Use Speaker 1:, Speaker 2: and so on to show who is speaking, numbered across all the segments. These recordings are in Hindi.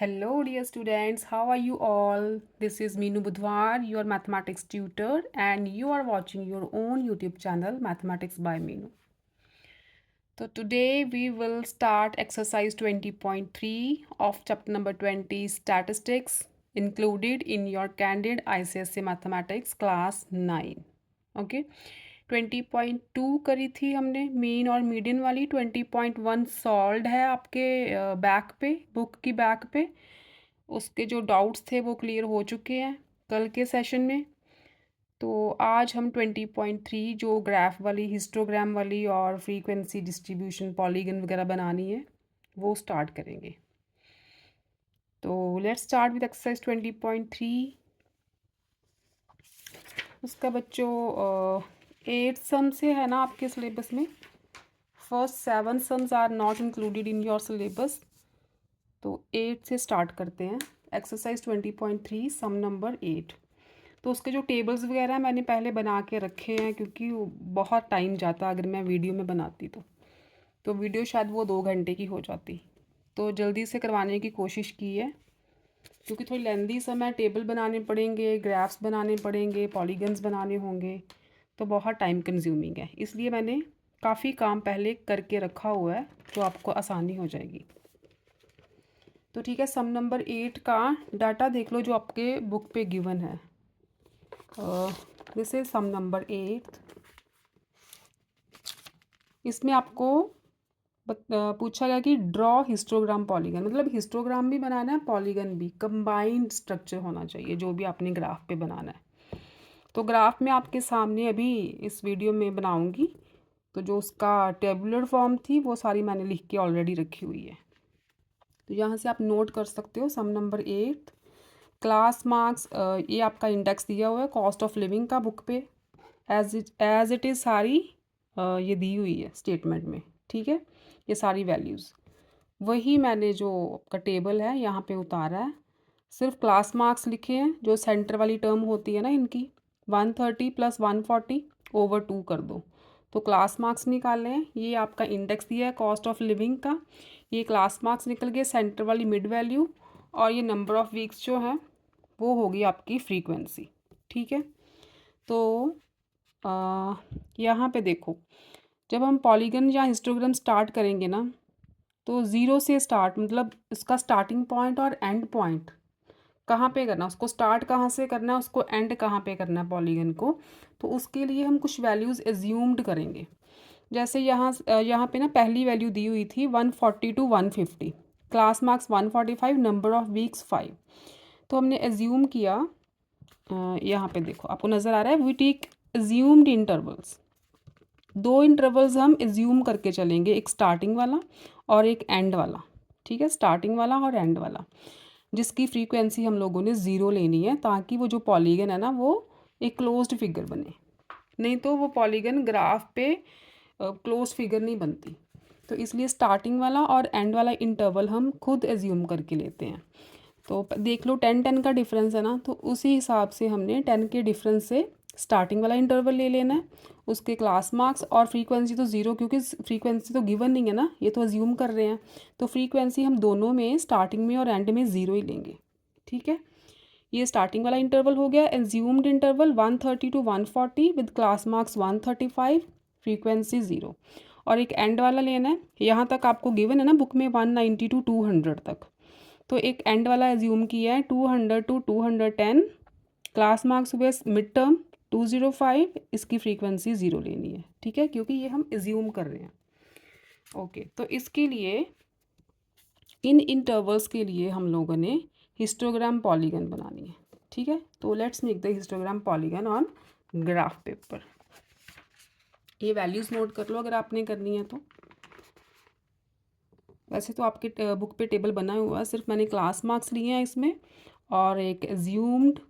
Speaker 1: Hello, dear students. How are you all? This is Meenu Budhwar, your mathematics tutor, and you are watching your own YouTube channel, Mathematics by Meenu. So, today we will start exercise 20.3 of chapter number 20 Statistics, included in your Candid ICSE Mathematics class 9. Okay. 20.2 करी थी हमने मीन और मीडियन वाली। 20.1 सॉल्व है आपके बैक पे, बुक की बैक पे। उसके जो डाउट्स थे वो क्लियर हो चुके हैं कल के सेशन में। तो आज हम 20.3 जो ग्राफ वाली, हिस्टोग्राम वाली और फ्रीक्वेंसी डिस्ट्रीब्यूशन, पॉलीगन वगैरह बनानी है वो स्टार्ट करेंगे। तो लेट्स स्टार्ट विद एक्सरसाइज 20.3। उसका बच्चों 8 सम से है ना आपके सिलेबस में। First 7 sums are not included in your syllabus. तो 8 से स्टार्ट करते हैं। Exercise 20.3 sum number 8। तो उसके जो टेबल्स वगैरह मैंने पहले बना के रखे हैं, क्योंकि बहुत टाइम जाता अगर मैं वीडियो में बनाती तो वीडियो शायद वो 2 घंटे की हो जाती। तो जल्दी से करवाने की कोशिश की है, क्योंकि थोड़ी लेंदी समय, टेबल बनाने पड़ेंगे, ग्राफ्स बनाने पड़ेंगे, पॉलीगन्स बनाने होंगे, तो बहुत टाइम कंज्यूमिंग है। इसलिए मैंने काफ़ी काम पहले करके रखा हुआ है, जो आपको आसानी हो जाएगी। तो ठीक है, सम नंबर 8 का डाटा देख लो जो आपके बुक पे गिवन है। This is sum number 8। इसमें आपको पूछा गया कि ड्रॉ हिस्टोग्राम पॉलीगन, मतलब हिस्टोग्राम भी बनाना है, पॉलीगन भी, कंबाइंड स्ट्रक्चर होना चाहिए जो भी आपने ग्राफ पे बनाना है। तो ग्राफ में आपके सामने अभी इस वीडियो में बनाऊंगी, तो जो उसका टेबुलर फॉर्म थी वो सारी मैंने लिख के ऑलरेडी रखी हुई है। तो यहाँ से आप नोट कर सकते हो सम नंबर 8। क्लास मार्क्स, ये आपका इंडेक्स दिया हुआ है कॉस्ट ऑफ लिविंग का बुक पे, एज इट इज़ सारी ये दी हुई है स्टेटमेंट में। ठीक है, ये सारी वैल्यूज़ वही मैंने जो आपका टेबल है यहाँ पे उतारा है। सिर्फ क्लास मार्क्स लिखे हैं, जो सेंटर वाली टर्म होती है ना इनकी, 130 + 140 / 2 कर दो तो क्लास मार्क्स निकाले हैं। ये आपका इंडेक्स दिया है कॉस्ट ऑफ लिविंग का, ये क्लास मार्क्स निकल गए, सेंटर वाली मिड वैल्यू, और ये नंबर ऑफ़ वीक्स जो हैं वो होगी आपकी फ्रीक्वेंसी। ठीक है, तो यहाँ पे देखो, जब हम पॉलीगन या हिस्टोग्राम स्टार्ट करेंगे ना, तो ज़ीरो से स्टार्ट, मतलब इसका स्टार्टिंग पॉइंट और एंड पॉइंट कहाँ पे करना, उसको स्टार्ट कहाँ से करना है, उसको एंड कहाँ पे करना है पॉलीगन को। तो उसके लिए हम कुछ वैल्यूज़ एज्यूम्ड करेंगे। जैसे यहाँ पे ना पहली वैल्यू दी हुई थी 140 to 150, class marks 145, number of weeks 5। तो हमने एज्यूम किया, यहाँ पे देखो आपको नज़र आ रहा है, we take assumed intervals. 2 intervals हम एज्यूम करके चलेंगे, एक स्टार्टिंग वाला और एक एंड वाला। ठीक है, स्टार्टिंग वाला और एंड वाला, जिसकी फ्रीक्वेंसी हम लोगों ने 0 लेनी है, ताकि वो जो पॉलीगन है ना वो एक क्लोज्ड फिगर बने। नहीं तो वो पॉलीगन ग्राफ पे क्लोज फिगर नहीं बनती। तो इसलिए स्टार्टिंग वाला और एंड वाला इंटरवल हम खुद एज्यूम करके लेते हैं। तो देख लो 10 का डिफरेंस है ना, तो उसी हिसाब से हमने 10 के डिफरेंस से स्टार्टिंग वाला इंटरवल ले लेना है, उसके क्लास मार्क्स और फ्रीक्वेंसी तो 0, क्योंकि फ्रीक्वेंसी तो गिवन नहीं है ना, ये तो अज्यूम कर रहे हैं। तो फ्रीक्वेंसी हम दोनों में, स्टार्टिंग में और एंड में 0 ही लेंगे। ठीक है, ये स्टार्टिंग वाला इंटरवल हो गया। Assumed interval 130 to 140 with class marks 135, frequency 0। और एक एंड वाला लेना है, यहाँ तक आपको गिवन है ना बुक में 190 to 200 तक। तो एक एंड वाला एज्यूम किया है 200 to 210, क्लास मार्क्स हुए मिड टर्म 205, इसकी फ्रीक्वेंसी 0 लेनी है। ठीक है, क्योंकि ये हम एज्यूम कर रहे हैं। ओके, तो इसके लिए, इन इंटरवल्स के लिए हम लोगों ने हिस्टोग्राम पॉलीगन बनानी है। ठीक है, तो let's make the histogram polygon on graph paper. ये वैल्यूज़ नोट कर लो अगर आपने करनी है तो। वैसे तो आपके बुक पे टेबल बना हुआ है, सिर्फ मैंने क्लास मार्क्स लिए हैं इसमें, और एक एज्यूम्ड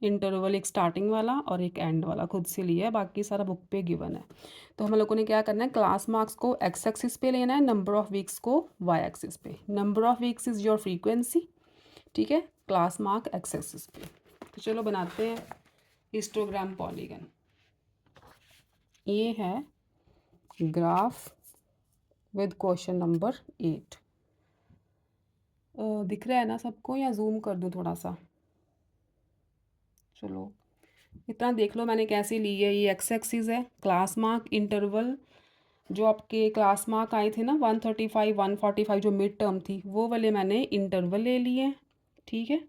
Speaker 1: इंटरवल, एक स्टार्टिंग वाला और एक एंड वाला खुद से लिया है, बाकी सारा बुक पे गिवन है। तो हम लोगों ने क्या करना है, क्लास मार्क्स को एक्स एक्सिस पे लेना है, नंबर ऑफ़ वीक्स को वाई एक्सिस पे। Number of weeks is your frequency. ठीक है, क्लास मार्क एक्स एक्सिस पे। तो चलो बनाते हैं हिस्टोग्राम पॉलीगन। ये है ग्राफ विद क्वेश्चन नंबर 8। दिख रहा है ना सबको, या जूम कर दूँ थोड़ा सा? चलो इतना देख लो मैंने कैसे ली है। ये एक्स एक्सिस है, क्लास मार्क इंटरवल जो आपके क्लास मार्क आए थे ना 135 145 जो मिड टर्म थी, वो वाले मैंने इंटरवल ले लिए। ठीक है,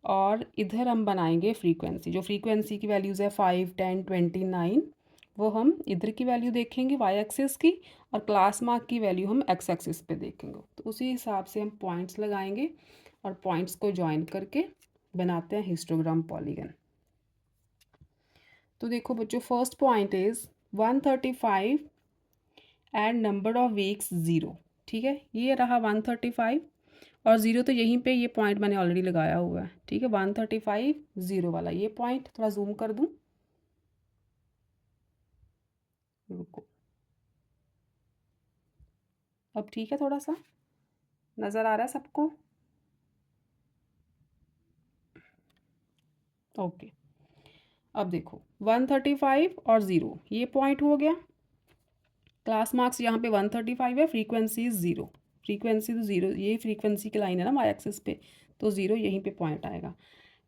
Speaker 1: और इधर हम बनाएंगे फ्रीक्वेंसी। जो फ्रीक्वेंसी की वैल्यूज़ है 5 10 29, वो हम इधर की वैल्यू देखेंगे वाई एक्सिस की, और क्लास मार्क की वैल्यू हम एक्स एक्सिस पे देखेंगे। तो उसी हिसाब से हम पॉइंट्स लगाएंगे और पॉइंट्स को ज्वाइन करके बनाते हैं हिस्टोग्राम पॉलीगन। तो देखो बच्चों, first point is 135 and number of weeks 0। ठीक है, ये रहा 135 और 0, तो यहीं पे ये पॉइंट मैंने ऑलरेडी लगाया हुआ है। ठीक है, 135 0 वाला ये पॉइंट, थोड़ा जूम कर दूँ, रुको। अब ठीक है, थोड़ा सा नज़र आ रहा है सबको? ओके, अब देखो 135 और 0 ये पॉइंट हो गया। क्लास मार्क्स यहाँ पे 135 है, फ्रीक्वेंसी 0, फ्रीक्वेंसी तो 0, ये फ्रीक्वेंसी की लाइन है ना वाई एक्सिस पे, तो 0 यहीं पे पॉइंट आएगा।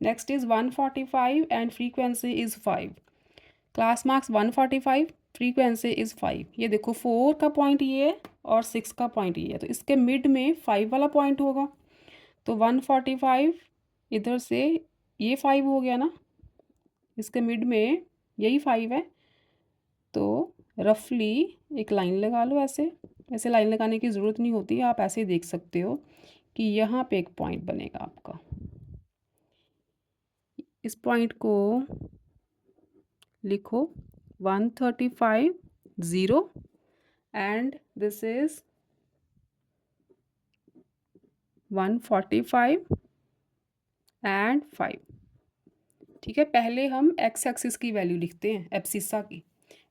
Speaker 1: Next is 145 and frequency is 5। Class marks 145, frequency is 5। ये देखो 4 का पॉइंट ये है और 6 का पॉइंट ये है, तो इसके मिड में 5 वाला पॉइंट होगा। तो 145 इधर से ये 5 हो गया ना, इसके मिड में यही 5 है, तो रफली एक लाइन लगा लो। ऐसे ऐसे लाइन लगाने की ज़रूरत नहीं होती, आप ऐसे ही देख सकते हो कि यहाँ पे एक पॉइंट बनेगा आपका। इस पॉइंट को लिखो 135 0 एंड दिस इज 145 एंड 5। ठीक है, पहले हम एक्स एक्सिस की वैल्यू लिखते हैं, एब्सिसा की।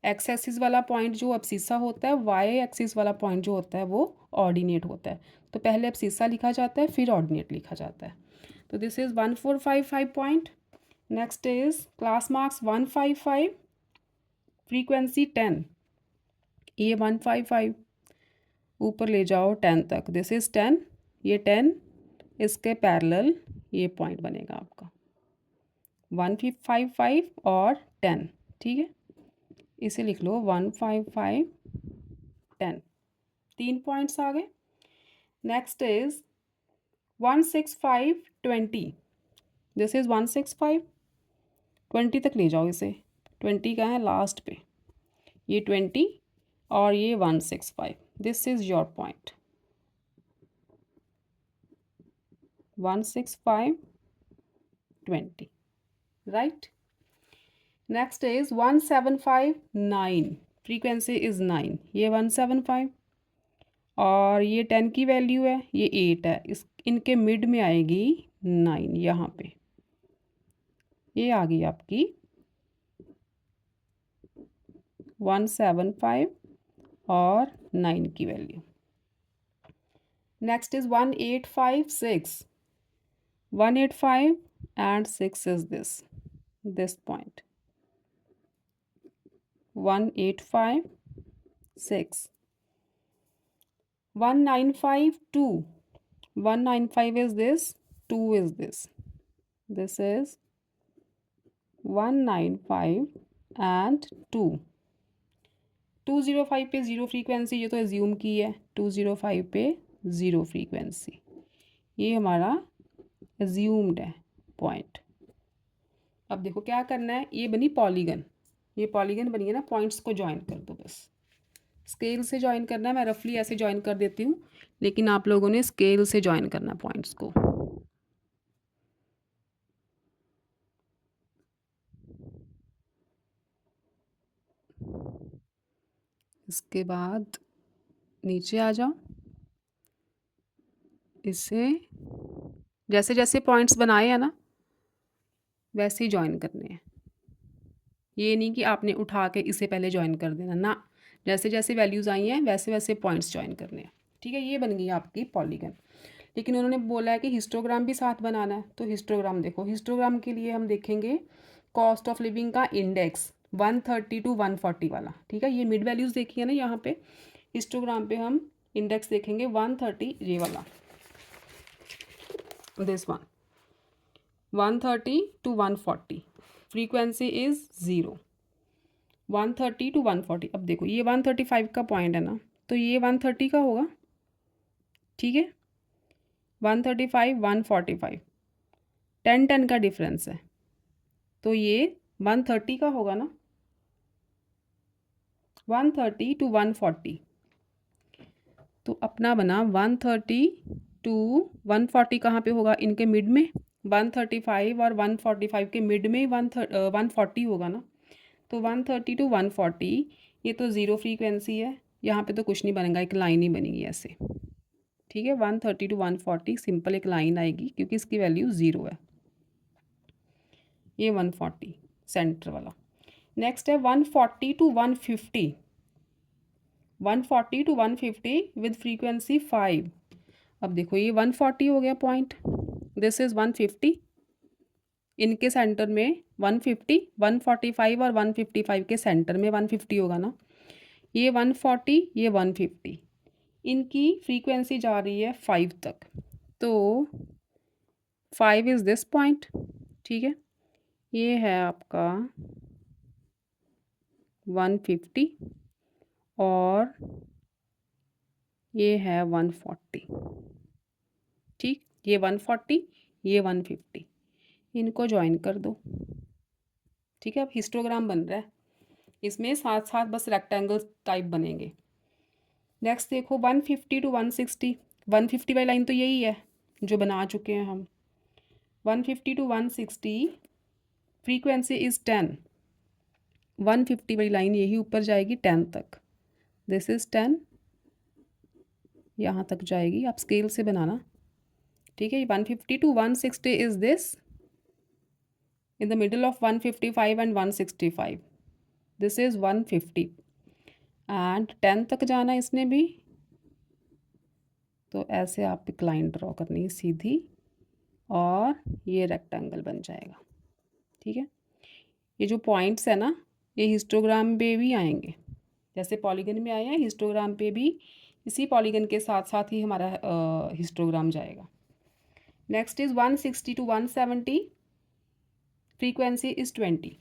Speaker 1: एक्स एक्सिस वाला पॉइंट जो एब्सिसा होता है, वाई एक्सिस वाला पॉइंट जो होता है वो ऑर्डिनेट होता है। तो पहले एब्सिसा लिखा जाता है, फिर ऑर्डिनेट लिखा जाता है। तो this is 1455 point. Next is class marks 155, frequency 10। ये 155 ऊपर ले जाओ 10 तक, दिस इज़ 10, ये 10 इसके पैरेलल ये पॉइंट बनेगा आपका 155 और 10। ठीक है, इसे लिख लो 155 10, 3 पॉइंट्स आ गए। नेक्स्ट इज 165 20, दिस इज 165, 20 तक ले जाओ इसे, 20 का है लास्ट पे, ये 20 और ये 165, this is your point 165 20, right. Next is 175 9, frequency is 9, ये 175 और ये 10 की वैल्यू है, ये 8 है, इस इनके मिड में आएगी 9, यहाँ पे ये आ गई आपकी 175 और 9 की value. Next is 185 6, 185 and 6 is this point 185 6, 195 2, 195 is this, 2 is this is 195 and 2। 205 पे ज़ीरो फ्रीक्वेंसी, ये तो एज्यूम की है, 205 पे ज़ीरो फ्रीक्वेंसी, ये हमारा एज्यूम्ड है पॉइंट। अब देखो क्या करना है, ये बनी पॉलीगन, ये पॉलीगन बनी है ना, पॉइंट्स को ज्वाइन कर दो बस। स्केल से ज्वाइन करना है, मैं रफली ऐसे ज्वाइन कर देती हूँ, लेकिन आप लोगों ने स्केल से ज्वाइन करना है पॉइंट्स को। इसके बाद नीचे आ जाओ, इससे जैसे जैसे पॉइंट्स बनाए हैं ना वैसे ही ज्वाइन करने हैं। ये नहीं कि आपने उठा के इसे पहले ज्वाइन कर देना ना, जैसे जैसे वैल्यूज़ आई हैं वैसे वैसे पॉइंट्स ज्वाइन करने हैं। ठीक है, ये बन गई आपकी पॉलीगन। लेकिन उन्होंने बोला है कि हिस्टोग्राम भी साथ बनाना है, तो हिस्टोग्राम देखो, हिस्टोग्राम के लिए हम देखेंगे कॉस्ट ऑफ लिविंग का इंडेक्स 130 to 140 वाला। ठीक है, ये मिड वैल्यूज़ देखी है ना यहाँ पे, हिस्टोग्राम पे हम इंडेक्स देखेंगे 130 ये वाला। this one 130 to 140 frequency is 0 130 to 140। अब देखो ये 135 का पॉइंट है ना, तो ये 130 का होगा, ठीक है। 135 145 10 का डिफरेंस है, तो ये 130 का होगा ना। 130 टू 140 तो अपना बना 130 टू 140 कहाँ पे होगा, इनके मिड में। 135 और 145 के मिड में 140 होगा ना, तो 130 टू 140 ये तो ज़ीरो फ्रीक्वेंसी है, यहाँ पे तो कुछ नहीं बनेगा, एक लाइन ही बनेगी ऐसे, ठीक है। 130 टू 140 सिंपल एक लाइन आएगी क्योंकि इसकी वैल्यू 0 है। ये 140 सेंटर वाला। नेक्स्ट है 140 टू 150 140 टू 150 विद फ्रीक्वेंसी 5। अब देखो ये 140 हो गया पॉइंट, दिस इज़ 150, इनके सेंटर में 150 145 और 155 के सेंटर में 150 होगा ना। ये 140 ये 150, इनकी फ्रीक्वेंसी जा रही है 5 तक, तो 5 इज़ दिस पॉइंट, ठीक है। ये है आपका 150 और ये है 140, ठीक। ये 140 ये 150, इनको ज्वाइन कर दो, ठीक है। अब हिस्टोग्राम बन रहा है, इसमें साथ साथ बस रेक्टेंगल टाइप बनेंगे। नेक्स्ट देखो 150 टू 160 150 वाली लाइन तो यही है जो बना चुके हैं हम। 150 टू 160 फ्रीक्वेंसी इज़ 10, 150 वाली लाइन यही ऊपर जाएगी 10 तक, दिस इज़ 10, यहाँ तक जाएगी, आप स्केल से बनाना, ठीक है। 150 to 160 is this, in the middle of 155 and 165 this is 150 and 10 तक जाना इसने भी, तो ऐसे आप एक लाइन ड्रॉ करनी है सीधी और ये रेक्टेंगल बन जाएगा, ठीक है। ये जो पॉइंट्स है ना ये हिस्टोग्राम पे भी आएंगे, जैसे पॉलीगन में आए हैं हिस्टोग्राम पे भी इसी पॉलीगन के साथ साथ ही हमारा हिस्टोग्राम जाएगा। Next is 160 to 170 frequency is 20।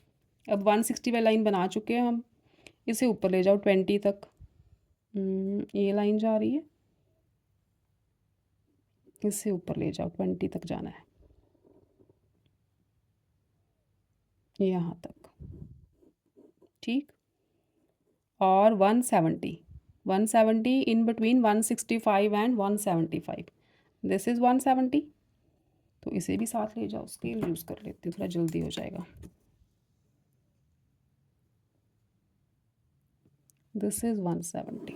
Speaker 1: अब 160 वाली लाइन बना चुके हैं हम, इसे ऊपर ले जाओ 20 तक, ये लाइन जा रही है, इससे ऊपर ले जाओ 20 तक जाना है, यहाँ तक, ठीक। और 170 in between 165 and 175 this is 170, तो इसे भी साथ ले जाओ, स्केल यूज़ कर लेते हैं, थोड़ा जल्दी हो जाएगा। दिस इज़ 170,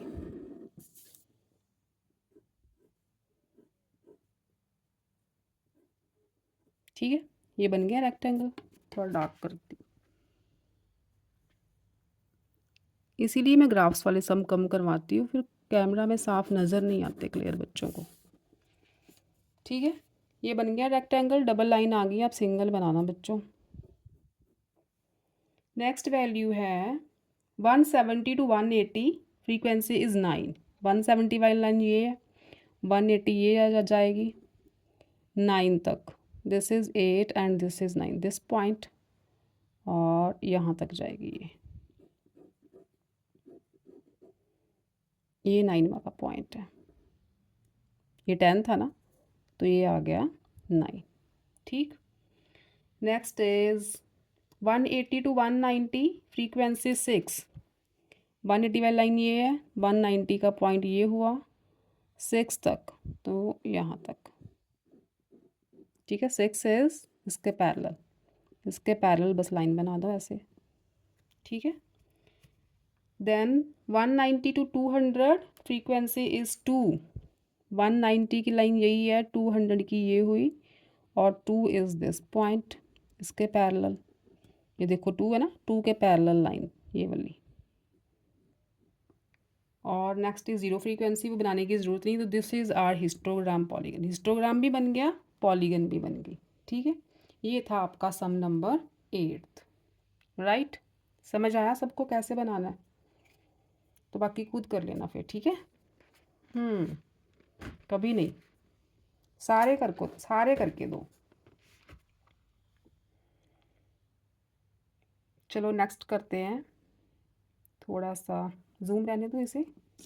Speaker 1: ठीक है। ये बन गया रेक्टेंगल, थोड़ा डार्क कर दी, इसीलिए मैं ग्राफ्स वाले सम कम करवाती हूँ, फिर कैमरा में साफ नज़र नहीं आते क्लियर बच्चों को, ठीक है। ये बन गया रेक्टेंगल, डबल लाइन आ गई, आप सिंगल बनाना बच्चों। नेक्स्ट वैल्यू है 170 टू 180 फ्रीक्वेंसी इज़ 9। 170 वाली लाइन ये है, 180 ये आ जाएगी 9 तक, this is 8 and this is 9, this point, और यहाँ तक जाएगी ये 9वां का पॉइंट है, ये 10 था ना, तो ये आ गया 9, ठीक। Next is 180 to 190 frequency 6। 180 वाली लाइन ये है, 190 का पॉइंट ये हुआ 6 तक, तो यहाँ तक, ठीक है। 6 इज़ इसके पैरेलल बस लाइन बना दो ऐसे, ठीक है। Then 190 to 200 frequency is 2। 190 की लाइन यही है, 200 की ये हुई, और 2 इज़ दिस पॉइंट, इसके पैरेलल, ये देखो 2 है ना, 2 के पैरेलल लाइन ये वाली। और नेक्स्ट इज ज़ीरो फ्रीक्वेंसी, वो बनाने की ज़रूरत नहीं, तो this is our histogram polygon, histogram भी बन गया, पॉलीगन भी बन गई, ठीक है। ये था आपका सम नंबर 8, राइट। समझ आया सबको कैसे बनाना है, तो बाकी खुद कर लेना फिर, ठीक है। कभी नहीं। सारे करके दो। चलो नेक्स्ट करते हैं। थोड़ा सा जूम रहने दो इसे,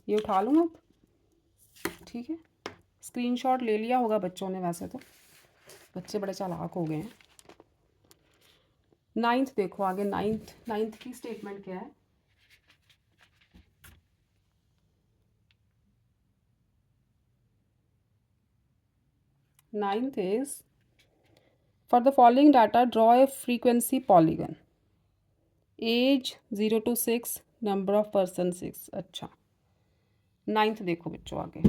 Speaker 1: ये उठा लूँ अब, ठीक है। स्क्रीनशॉट ले लिया होगा बच्चों ने, वैसे तो बच्चे बड़े चालाक हो गए हैं। 9th देखो आगे, 9th की स्टेटमेंट क्या है। Ninth is for the following data draw a frequency polygon, age 0 to 6, number of person 6। अच्छा 9th देखो बच्चों आगे,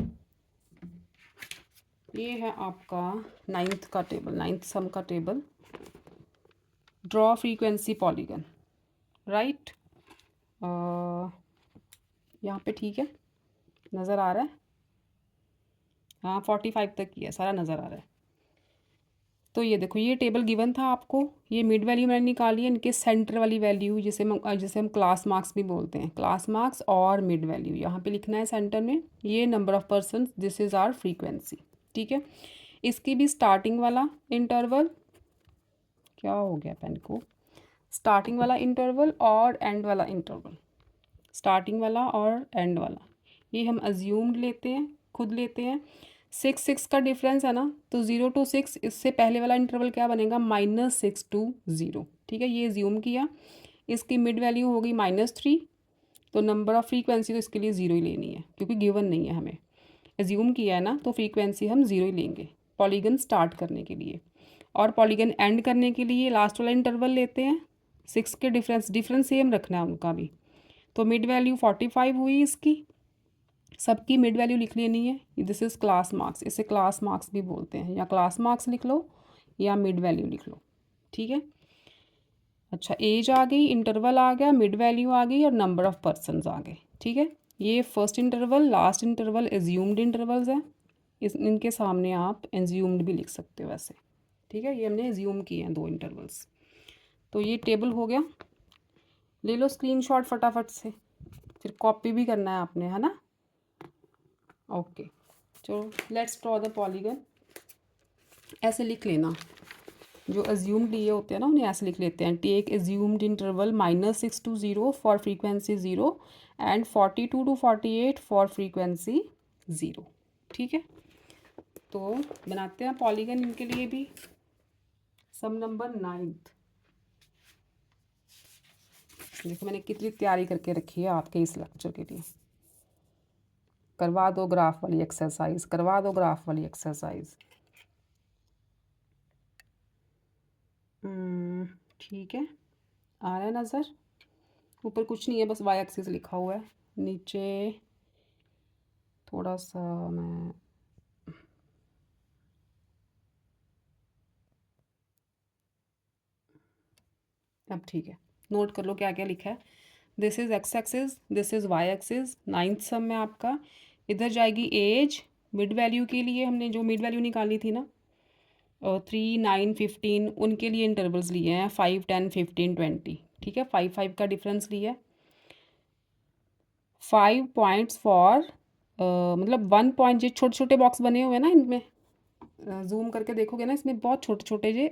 Speaker 1: ये है आपका 9th का टेबल, 9th सम का table. Draw frequency polygon, right. यहाँ पे ठीक है, नज़र आ रहा है। हाँ 45 तक की है, सारा नज़र आ रहा है। तो ये देखो, ये टेबल गिवन था आपको, ये मिड वैल्यू मैंने निकाली है, इनके सेंटर वाली वैल्यू जिसे हम क्लास मार्क्स भी बोलते हैं, क्लास मार्क्स और मिड वैल्यू यहाँ पे लिखना है सेंटर में। ये number of person, this is our frequency, ठीक है। इसकी भी स्टार्टिंग वाला इंटरवल, क्या हो गया पेन को, स्टार्टिंग वाला इंटरवल और एंड वाला इंटरवल, स्टार्टिंग वाला और एंड वाला, ये हम अज्यूम्ड लेते हैं, खुद लेते हैं। 6 का डिफरेंस है ना, तो 0 to 6, इससे पहले वाला इंटरवल क्या बनेगा, -6 to 0, ठीक है। ये अज्यूम किया, इसकी मिड वैल्यू होगी -3, तो नंबर ऑफ फ्रीक्वेंसी तो इसके लिए 0 ही लेनी है, क्योंकि गिवन नहीं है हमें, अज्यूम किया है ना, तो फ्रीक्वेंसी हम 0 ही लेंगे पॉलीगन स्टार्ट करने के लिए। और पॉलीगन एंड करने के लिए लास्ट वाला इंटरवल लेते हैं। 6 के डिफरेंस सेम रखना है उनका भी। तो मिड वैल्यू 45 हुई इसकी, सबकी मिड वैल्यू लिख लेनी है। दिस इज़ क्लास मार्क्स, इसे क्लास मार्क्स भी बोलते हैं, या क्लास मार्क्स लिख लो या मिड वैल्यू लिख लो, ठीक है। अच्छा एज आ गई, इंटरवल आ गया, मिड वैल्यू आ गई और नंबर ऑफ पर्सनस आ गए, ठीक है। ये first interval, last interval assumed intervals हैं। इनके सामने आप एज्यूम्ड भी लिख सकते हो वैसे, ठीक है। ये हमने एज्यूम किए हैं 2 इंटरवल्स। तो ये टेबल हो गया, ले लो स्क्रीनशॉट फटाफट से, फिर कॉपी भी करना है आपने, है ना। ओके चलो लेट्स ड्रॉ द पॉलीगन। ऐसे लिख लेना, जो अज्यूम्ड लिए होते हैं ना उन्हें ऐसे लिख लेते हैं। Take assumed interval -6 to 0 for frequency 0 and 42 to 48 for frequency 0, ठीक है। तो बनाते हैं पॉलीगन इनके लिए भी। सम नंबर 9th, देखो मैंने कितनी तैयारी करके रखी है आपके इस लेक्चर के लिए। करवा दो ग्राफ वाली एक्सरसाइज, करवा दो ग्राफ वाली एक्सरसाइज। ठीक है, आ रहा है नज़र। ऊपर कुछ नहीं है, बस वाई एक्सिस लिखा हुआ है, नीचे थोड़ा सा मैं अब ठीक है, नोट कर लो क्या क्या लिखा है। This is x axis, this is why axis. 9th सम में आपका इधर जाएगी एज, मिड वैल्यू के लिए हमने जो मिड वैल्यू निकाली थी ना, 3, 9, 15, उनके लिए इंटरवल्स लिए हैं 5, 10, 15, 20, ठीक है। 5 का डिफरेंस लिया है। 5 पॉइंट्स फॉर मतलब 1 पॉइंट, जो छोटे छोटे बॉक्स बने हुए हैं ना इनमें, जूम करके देखोगे ना, इसमें बहुत छोटे छोटे जे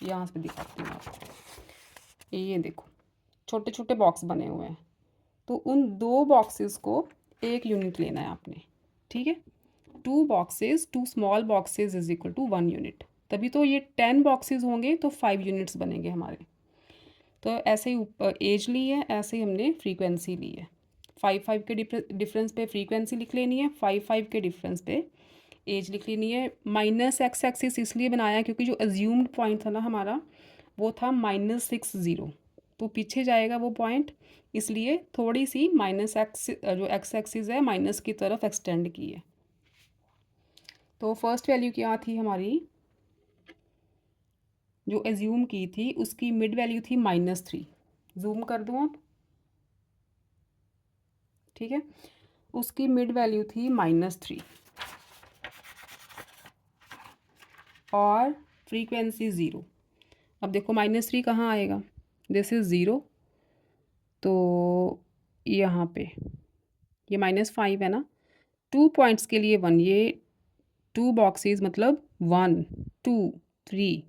Speaker 1: यहाँ से दिखाती हूँ आपको, ये देखो छोटे छोटे बॉक्स बने हुए हैं। तो उन 2 बॉक्सेस को 1 यूनिट लेना है आपने, ठीक है। 2 boxes, 2 small boxes is equal to 1 unit. तभी तो ये 10 बॉक्सेस होंगे तो 5 यूनिट्स बनेंगे हमारे। तो ऐसे ही एज ली है, ऐसे ही हमने फ्रीक्वेंसी ली है। 5 के डिफरेंस पे फ्रीक्वेंसी लिख लेनी है, 5 के डिफरेंस पे एज लिख लेनी है। -x एक्सिस इसलिए बनाया क्योंकि जो अज्यूम्ड पॉइंट था ना हमारा, वो था -60, तो पीछे जाएगा वो पॉइंट, इसलिए थोड़ी सी -x जो x एक्सिस है माइनस की तरफ एक्सटेंड की है। तो फर्स्ट वैल्यू क्या थी हमारी, जो एज्यूम की थी उसकी मिड वैल्यू थी -3। जूम कर दूँ आप, ठीक है। उसकी मिड वैल्यू थी -3 और फ्रीक्वेंसी 0। अब देखो -3 कहाँ आएगा, दिस इज़ 0, तो यहाँ पे ये -5 है ना, 2 पॉइंट्स के लिए 1, ये 2 बॉक्सेस मतलब 1 2 3,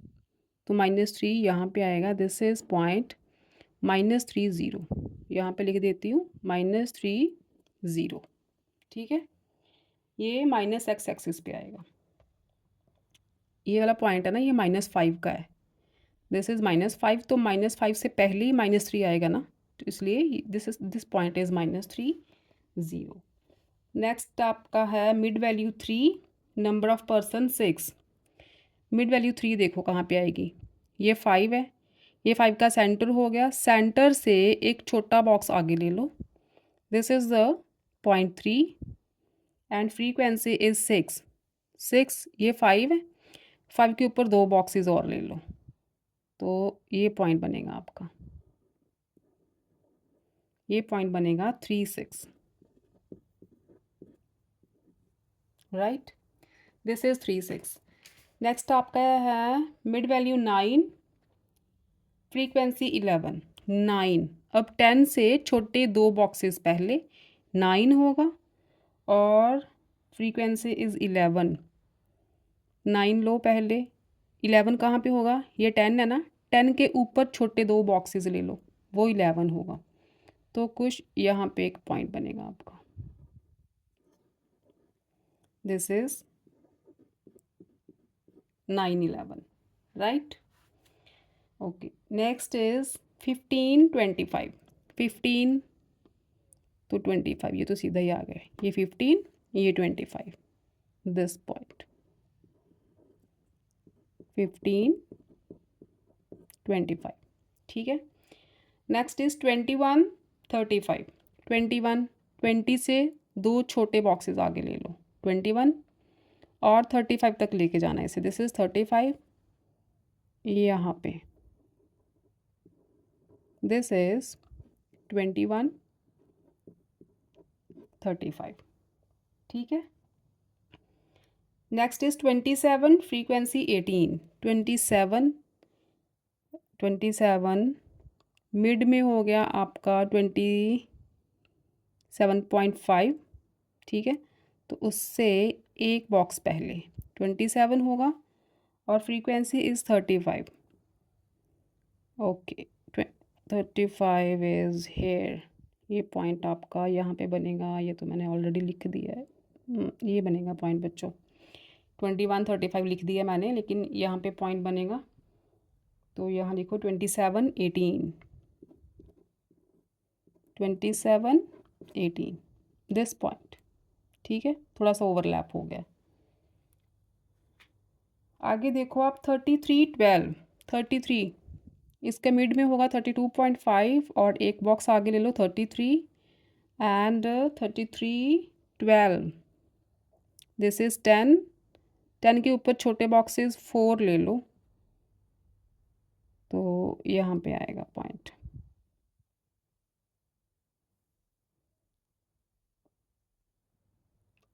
Speaker 1: तो -3 यहाँ पे आएगा। दिस इज़ पॉइंट -3 0, यहाँ पे लिख देती हूँ -3 0, ठीक है। ये -x एक्सिस पे आएगा। ये वाला पॉइंट है ना, ये -5 का है। दिस इज़ -5, तो -5 से पहले ही -3 आएगा ना, तो इसलिए दिस पॉइंट इज़ -3 0। नेक्स्ट आपका है mid value 3, number of person 6। Mid value 3 देखो कहाँ पे आएगी, ये 5 है, ये 5 का सेंटर हो गया। सेंटर से एक छोटा बॉक्स आगे ले लो, this is the point 3 and frequency is 6। ये 5 है, 5 के ऊपर 2 बॉक्सेस और ले लो, तो ये पॉइंट बनेगा आपका, ये पॉइंट बनेगा 3 6, राइट। This is 3 6। नेक्स्ट आपका है मिड वैल्यू 9, फ्रीक्वेंसी 11 9। अब 10 से छोटे 2 बॉक्सेस पहले 9 होगा और फ्रीक्वेंसी इज़ 11। 9 लो पहले, 11 कहाँ पे होगा, ये 10 है ना, 10 के ऊपर छोटे 2 बॉक्सेस ले लो, वो 11 होगा, तो कुछ यहाँ पे एक पॉइंट बनेगा आपका। This is 9 11, right. Okay, next is 15 25। 15 तो 25, ये तो सीधा ही आ गए, ये 15 ये 25, दिस पॉइंट 15 25, ठीक है। Next is 21 35। 21 20 से 2 छोटे बॉक्सेस आगे ले लो, 21 और 35 तक लेके जाना है इसे। दिस इज़ 35, यहाँ पे दिस इज़ 21 35, ठीक है। Next is 27, frequency 18। 27 मिड में हो गया आपका 27.5, ठीक है। तो उससे एक बॉक्स पहले 27 होगा और frequency is 35। Okay, 35 is here, ये पॉइंट आपका यहाँ पे बनेगा। ये तो मैंने ऑलरेडी लिख दिया है, ये बनेगा पॉइंट बच्चों। 21 35 लिख दिया मैंने, लेकिन यहाँ पे पॉइंट बनेगा, तो यहाँ लिखो 27 18। 27 18, दिस पॉइंट, ठीक है। थोड़ा सा ओवरलैप हो गया। आगे देखो आप 33 12। 33 इसके मिड में होगा 32.5 और एक बॉक्स आगे ले लो 33 एंड 33 12। This is 10। 10 के ऊपर छोटे बॉक्सेस 4 ले लो, तो यहाँ पे आएगा पॉइंट।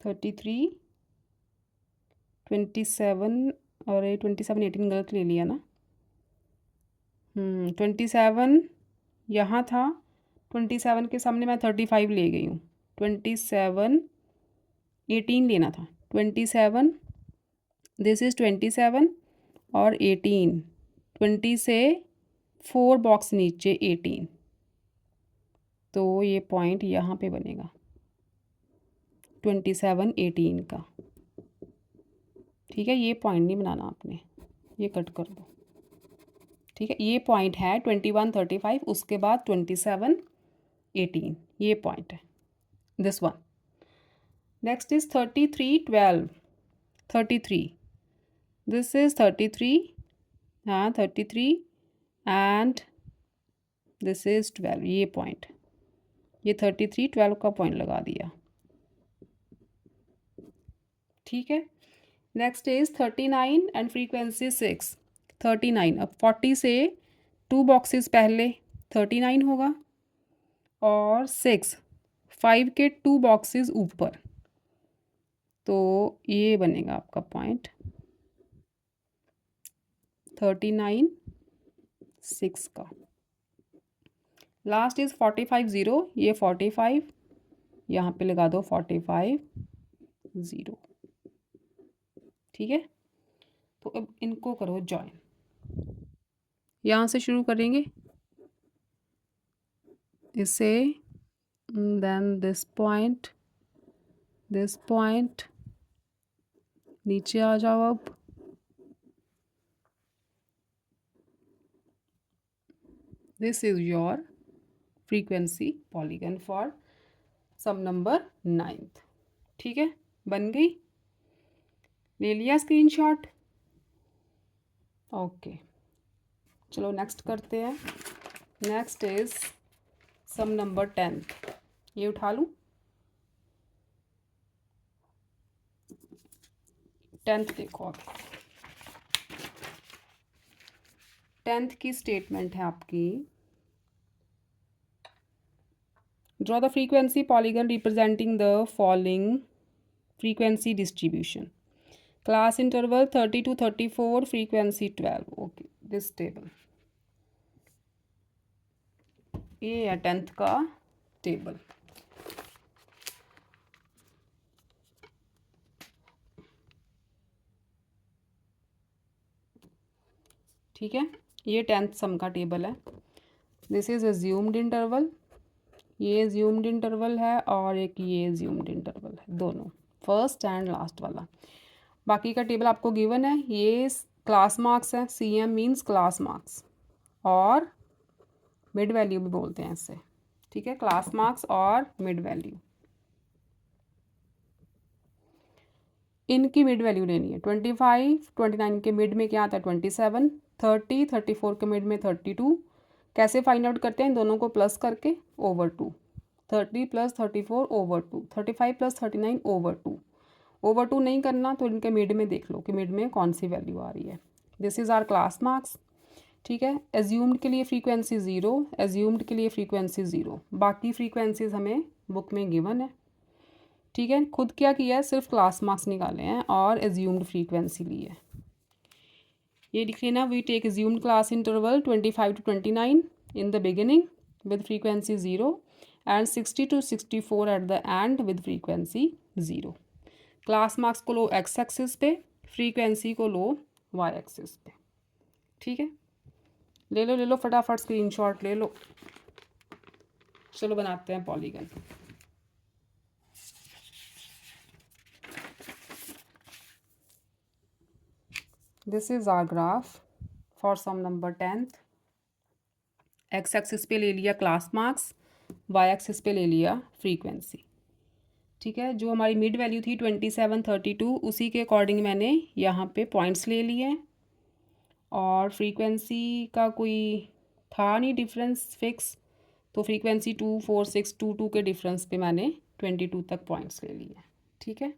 Speaker 1: थर्टी थ्री 27 और ये 27 18 गलत ले लिया ना। 27 यहाँ था, 27 के सामने मैं 35 ले गई हूँ। 27 18 लेना था, 27 दिस इज़ 27 और 18, 20 से 4 बॉक्स नीचे 18, तो ये पॉइंट यहाँ पे बनेगा 27 18 का, ठीक है। ये पॉइंट नहीं बनाना आपने, ये कट कर दो, ठीक है। ये पॉइंट है 21 35, उसके बाद 27 18, ये पॉइंट है, this one. Next is 33 12। 33 this is 33, हाँ 33 एंड दिस इज 12, ये पॉइंट, ये 33 12 का पॉइंट लगा दिया, ठीक है। Next is 39 and frequency 6। 39, अब 40 से 2 बॉक्सेस पहले 39 होगा और 6 5 के 2 बॉक्सेस ऊपर, तो ये बनेगा आपका पॉइंट 39 6 का। लास्ट इज 45 0, ये 45 यहाँ पे लगा दो 45 0, ठीक है, तो अब इनको करो जॉइन। यहाँ से शुरू करेंगे इसे, देन दिस पॉइंट, नीचे आ जाओ अब, this is your frequency polygon for some number 9th। ठीक है, बन गई, ले लिया स्क्रीनशॉट। ओके, चलो नेक्स्ट करते हैं। Next is sum number 10th। ये उठा लूँ, 10th देखो आप, 10th की स्टेटमेंट है आपकी, draw the frequency polygon representing the following frequency distribution, class interval 30 to 34, frequency 12। Okay, this table, ये है 10th का टेबल। ठीक है, ये 10th सम का टेबल है। दिस इज एज्यूम्ड इंटरवल, ये एज्यूम्ड इंटरवल है और एक ये एज्यूम्ड इंटरवल है, दोनों फर्स्ट एंड लास्ट वाला। बाकी का टेबल आपको गिवन है। ये क्लास मार्क्स है, CM मीन्स क्लास मार्क्स, और मिड वैल्यू भी बोलते हैं इससे। ठीक है, क्लास मार्क्स और मिड वैल्यू, इनकी मिड वैल्यू लेनी है। 25, 29 के मिड में क्या आता है 27, 30, 34 के मिड में 32। कैसे फाइंड आउट करते हैं, इन दोनों को प्लस करके ओवर 2, 30 + 34 ओवर 2, 35 + 39 ओवर 2। ओवर 2 नहीं करना तो इनके मिड में देख लो कि मिड में कौन सी वैल्यू आ रही है। This is our class marks. ठीक है, एज्यूम्ड के लिए फ्रीक्वेंसी 0, एज्यूम्ड के लिए फ्रीक्वेंसी 0, बाकी फ्रीक्वेंसीज हमें बुक में गिवन है। ठीक है, खुद क्या किया है, सिर्फ क्लास मार्क्स निकाले हैं और एज्यूम्ड फ्रीक्वेंसी ली है। ये लिख लेना, we take assumed class interval 25 to 29 in the beginning with frequency 0 and 60 to 64 at the end with frequency 0। Class marks को लो एक्स एक्सिस पे, फ्रीक्वेंसी को लो वाई एक्सिस पे। ठीक है, ले लो फटाफट स्क्रीनशॉट ले लो। चलो बनाते हैं polygon. This is our graph for some number 10th। X axis पे ले लिया क्लास मार्क्स, वाई एक्सिस पे ले लिया फ्रीक्वेंसी। ठीक है, जो हमारी मिड वैल्यू थी 27, 32, उसी के अकॉर्डिंग मैंने यहाँ पे पॉइंट्स ले लिए हैं, और फ्रीक्वेंसी का कोई था नहीं डिफरेंस फिक्स, तो फ्रीक्वेंसी 2, 4, 6, 2, 2 के डिफरेंस पे मैंने 22 तक पॉइंट्स ले लिए। ठीक है,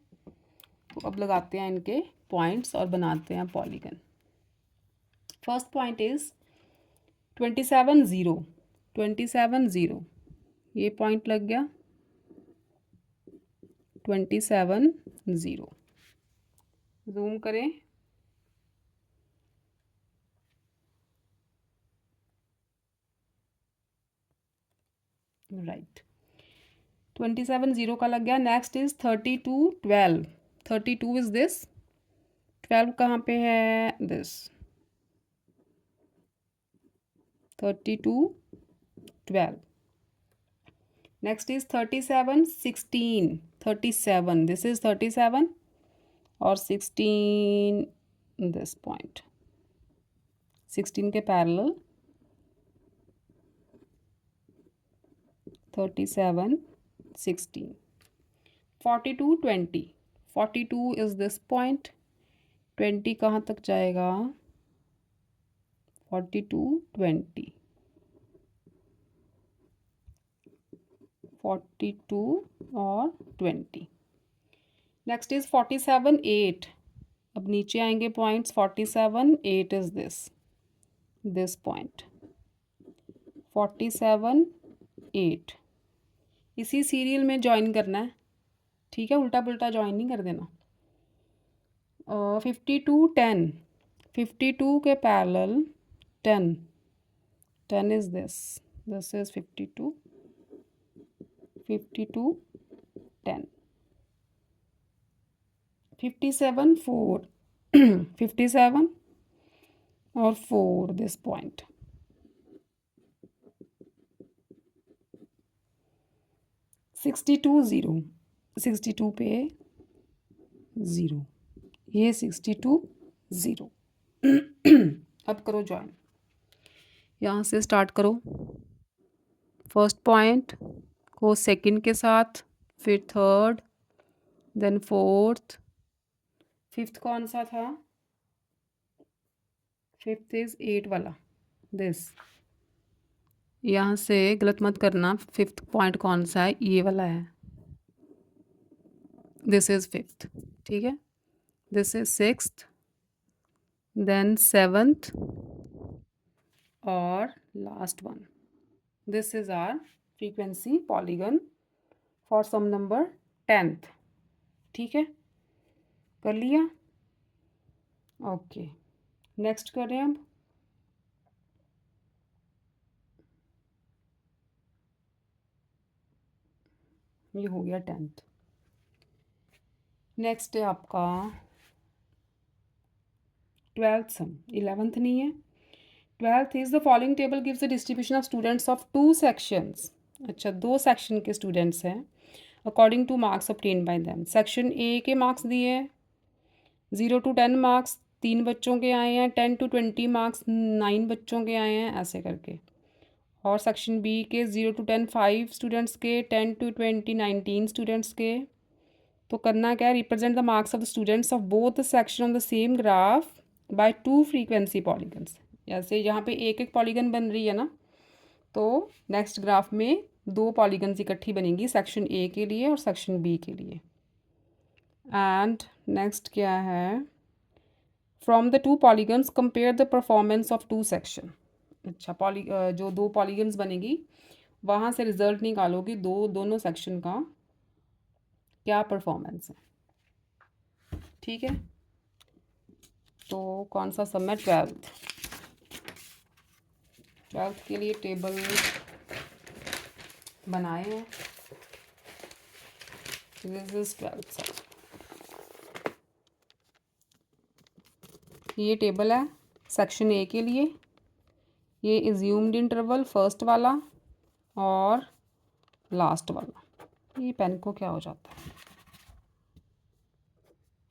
Speaker 1: तो अब लगाते हैं इनके पॉइंट्स और बनाते हैं पॉलीगन। फर्स्ट पॉइंट इज 27, 0, 27, 0, ये पॉइंट लग गया 27, 0। जूम करें, राइट, 27, 0 का लग गया। नेक्स्ट इज 32, 12, 32 इज दिस, 12 कहाँ पे है, this 32, 12। Next is 37, 16, 37, this is 37 और 16 दिस पॉइंट, 16 के पैरेलल 37, 16। 42, 20, 42 इज दिस पॉइंट, 20 कहाँ तक जाएगा, 42, 20, 42 और 20। नेक्स्ट इज 47, 8, अब नीचे आएंगे पॉइंट्स, 47, 8 इज दिस पॉइंट, 47, 8, इसी सीरियल में ज्वाइन करना है। ठीक है, उल्टा पुल्टा ज्वाइन नहीं कर देना। 52, 10, 52 के पैरेलल 10, 10 इज दिस इज 52, 52, 10। 57, 4, 57 और 4 दिस पॉइंट। 62 0, 62 पे 0, ये 62 0। अब करो ज्वाइन, यहाँ से स्टार्ट करो। फर्स्ट पॉइंट को सेकंड के साथ, फिर थर्ड, देन फोर्थ, फिफ्थ कौन सा था? फिफ्थ इज 8 वाला दिस। यहाँ से गलत मत करना, फिफ्थ पॉइंट कौन सा है? ये वाला है, दिस इज फिफ्थ, ठीक है। This is sixth, then seventh और last one. This is our frequency polygon for some number 10th, ठीक है, कर लिया। ओके, नेक्स्ट करें अब। ये हो गया 10th। नेक्स्ट है आपका 12th सम, 11th नहीं है। 12th is the following table gives the distribution of students of 2 sections. अच्छा, 2 सेक्शन के स्टूडेंट्स हैं, according two marks obtain bye them. Section A के मार्क्स दिए हैं 0 to 10 मार्क्स 3 बच्चों के आए हैं, 10 to 20 मार्क्स 9 बच्चों के आए हैं, ऐसे करके। और सेक्शन बी के 0 to 10 5 स्टूडेंट्स के, 10 to 20 19 स्टूडेंट्स के। तो करना क्या है? Represent the marks of the students of both the section on the same graph by 2 frequency polygons. जैसे यहाँ पे एक एक पॉलीगन बन रही है ना, तो नेक्स्ट ग्राफ में 2 पॉलीगन्स इकट्ठी बनेंगी, सेक्शन ए के लिए और सेक्शन बी के लिए। एंड नेक्स्ट क्या है? From the 2 polygons compare the performance of 2 section. अच्छा, जो 2 पॉलीगन्स बनेगी वहाँ से रिजल्ट निकालोगे दोनों सेक्शन का क्या परफॉर्मेंस है, ठीक है। तो कौन सा सम है? 12th के लिए टेबल बनाए हैं। दिस इज 12th सम। ये टेबल है सेक्शन ए के लिए। ये एज्यूम्ड इंटरवल फर्स्ट वाला और लास्ट वाला। ये पेन को क्या हो जाता है?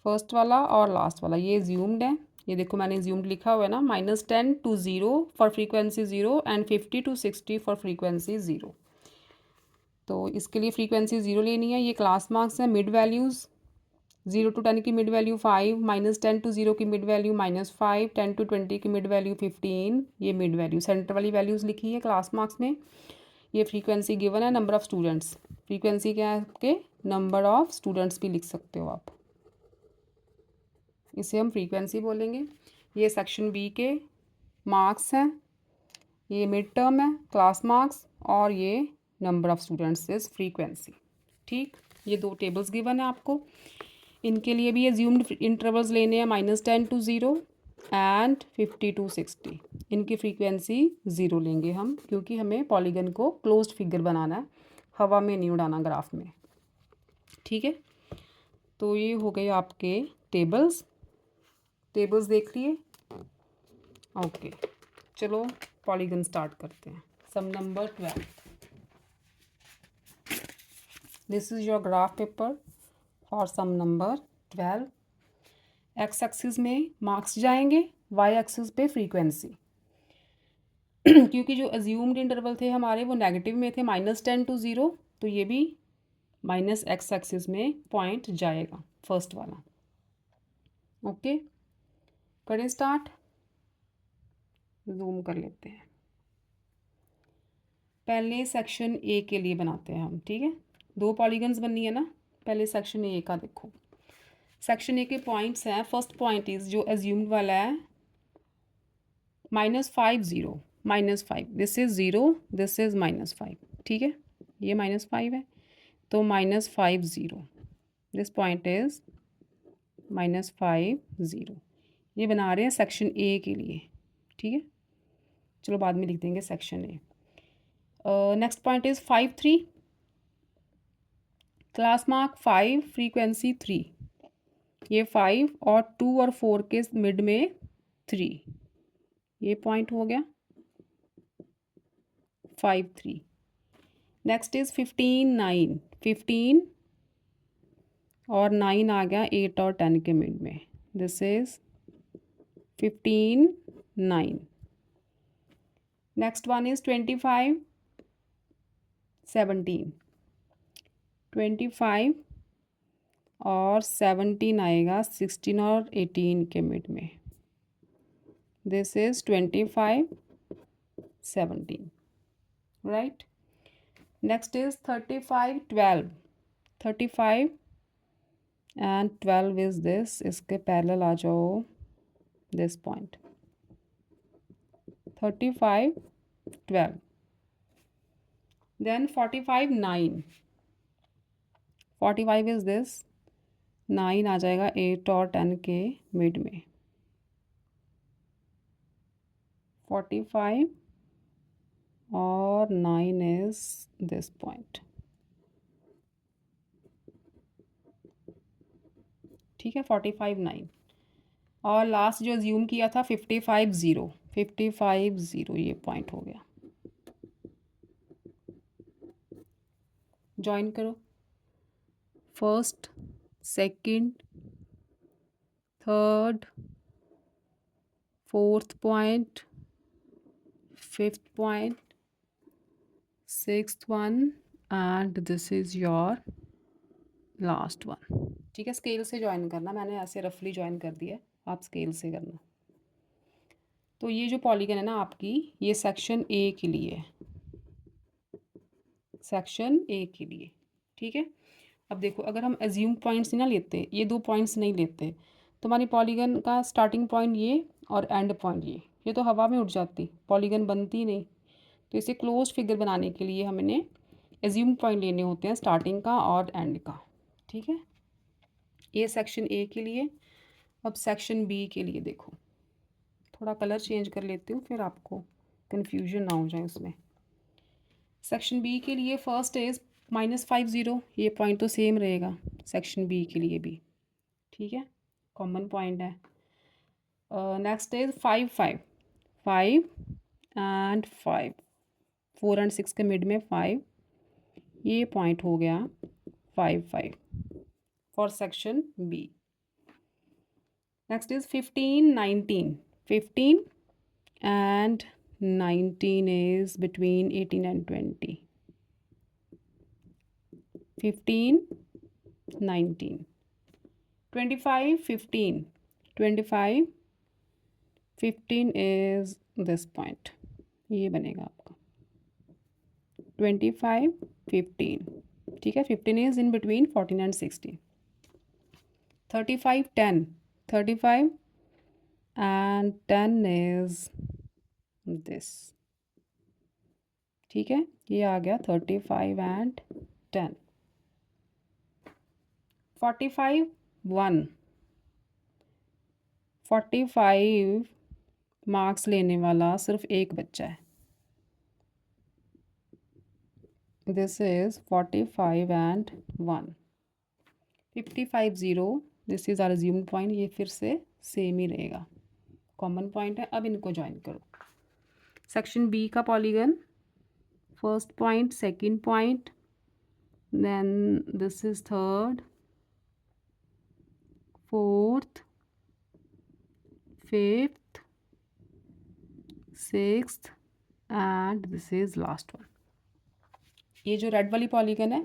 Speaker 1: फर्स्ट वाला और लास्ट वाला ये एज्यूम्ड है। ये देखो मैंने एज्यूम्ड लिखा हुआ है ना, -10 to 0 for frequency 0 and 50 to 60 for frequency 0। तो इसके लिए फ्रीक्वेंसी 0 लेनी है। ये क्लास मार्क्स है। मिड वैल्यूज़ 0 to 10 की मिड वैल्यू 5, -10 to 0 की मिड वैल्यू -5, 10 to 20 की मिड वैल्यू 15। ये मिड वैल्यू सेंटर वाली वैल्यूज़ लिखी है क्लास मार्क्स में। ये फ्रीक्वेंसी गिवन है, नंबर ऑफ़ स्टूडेंट्स। फ्रीक्वेंसी क्या है आपके? नंबर ऑफ़ स्टूडेंट्स भी लिख सकते हो आप, इसे हम फ्रीक्वेंसी बोलेंगे। ये सेक्शन बी के मार्क्स हैं, ये मिड टर्म है क्लास मार्क्स, और ये number of students is frequency, ठीक। ये 2 टेबल्स गिवन है आपको। इनके लिए भी एज्यूम्ड इंटरवल्स लेने हैं, -10 to 0 एंड 50 to 60। इनकी फ्रीक्वेंसी 0 लेंगे हम, क्योंकि हमें पॉलीगन को क्लोज्ड फिगर बनाना है, हवा में नहीं उड़ाना ग्राफ में, ठीक है। तो ये हो गए आपके टेबल्स देख लिए। ओके, चलो पॉलीगन स्टार्ट करते हैं। Some number 12। This is your graph paper for some number 12। X axis में मार्क्स जाएंगे, वाई एक्सिस पे फ्रीक्वेंसी। क्योंकि जो अज्यूम्ड इंटरवल थे हमारे वो नेगेटिव में थे, -10 to 0, तो ये भी -x एक्सिस में पॉइंट जाएगा, फर्स्ट वाला। ओके, करें स्टार्ट। जूम कर लेते हैं। पहले सेक्शन ए के लिए बनाते हैं हम, ठीक है। 2 पॉलीगन्स बननी है ना। पहले सेक्शन ए का देखो। सेक्शन ए के पॉइंट्स हैं, फर्स्ट पॉइंट इज जो एज्यूम्ड वाला है -5 0 -5, दिस इज 0, दिस इज -5, ठीक है। ये -5 है, तो -5 0, दिस पॉइंट इज -5 0। ये बना रहे हैं सेक्शन ए के लिए, ठीक है। चलो बाद में लिख देंगे section A. Next point is 5 3, class mark 5, frequency 3। ये 5 और 2 और 4 के मिड में 3, ये पॉइंट हो गया 5 3। नेक्स्ट इज 15 9, 15 और 9 आ गया 8 और 10 के मिड में, this is 15 9। Next one is 25 17, 25 और 17 आएगा 16 और 18 के मिड में, this is 25 17, right. Next is 35 12, 35 and 12 is this, इसके पैरेलल आ जाओ this point, 35 12। Then 45 9, 45 is this, 9 आ जाएगा 8 और 10 के मिड में, 45 और 9 इज दिस पॉइंट, ठीक है 45 9। और लास्ट जो ज्यूम किया था 55 0, 55 0 ये पॉइंट हो गया। ज्वाइन करो, first second third fourth point, fifth point, sixth one and this is your last one, ठीक है। स्केल से ज्वाइन करना, मैंने ऐसे रफली ज्वाइन कर दिया, आप स्केल से करना। तो ये जो पॉलीगन है ना आपकी, ये सेक्शन ए के लिए है, सेक्शन ए के लिए, ठीक है। अब देखो अगर हम एज्यूम पॉइंट्स ना लेते, ये 2 पॉइंट्स नहीं लेते, तो हमारी पॉलीगन का स्टार्टिंग पॉइंट ये और एंड पॉइंट ये तो हवा में उड़ जाती, पॉलीगन बनती नहीं। तो इसे क्लोज फिगर बनाने के लिए हमें एज्यूम पॉइंट लेने होते हैं स्टार्टिंग का और एंड का, ठीक है। ये सेक्शन ए के लिए। अब सेक्शन बी के लिए देखो, थोड़ा कलर चेंज कर लेती हूँ फिर आपको कन्फ्यूजन ना हो जाए उसमें। सेक्शन बी के लिए फर्स्ट इज -5 0, ये पॉइंट तो सेम रहेगा सेक्शन बी के लिए भी, ठीक है, कॉमन पॉइंट है। नेक्स्ट इज 5 5, 5 एंड 5, 4 एंड 6 के मिड में 5, ये पॉइंट हो गया 5 5 for section B. Next is 15 19, 15 and 19 is between 18 and 20, 15 19, 25 15, 25 15 is this point, ये बनेगा आपका 25 15, ठीक है। 15 is in between 14 and 16, 35 10, 35 and 10 is this, ठीक है, ये आ गया 35 and 10। 45 1, 45 मार्क्स लेने वाला सिर्फ एक बच्चा है, this is 45 and 1। 55 0, this is our assume point, ये फिर से सेम ही रहेगा, कॉमन पॉइंट है। अब इनको ज्वाइन करो, सेक्शन बी का polygon, first point second point, then this is third fourth fifth sixth and this is last one. ये जो रेड वाली पॉलीगन है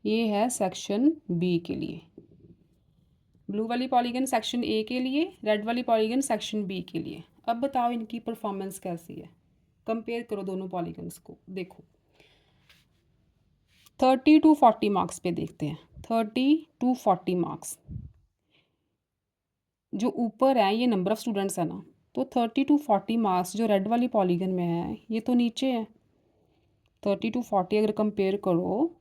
Speaker 1: ये है सेक्शन बी के लिए, ब्लू वाली पॉलीगन सेक्शन ए के लिए, रेड वाली पॉलीगन सेक्शन बी के लिए। अब बताओ इनकी परफॉर्मेंस कैसी है, कंपेयर करो दोनों पॉलीगन्स को। देखो 30 to 40 मार्क्स पे देखते हैं, 30 to 40 मार्क्स जो ऊपर है ये नंबर ऑफ़ स्टूडेंट्स है ना, तो 30 to 40 मार्क्स जो रेड वाली पॉलीगन में है ये तो नीचे है। 30 to 40 अगर कंपेयर करो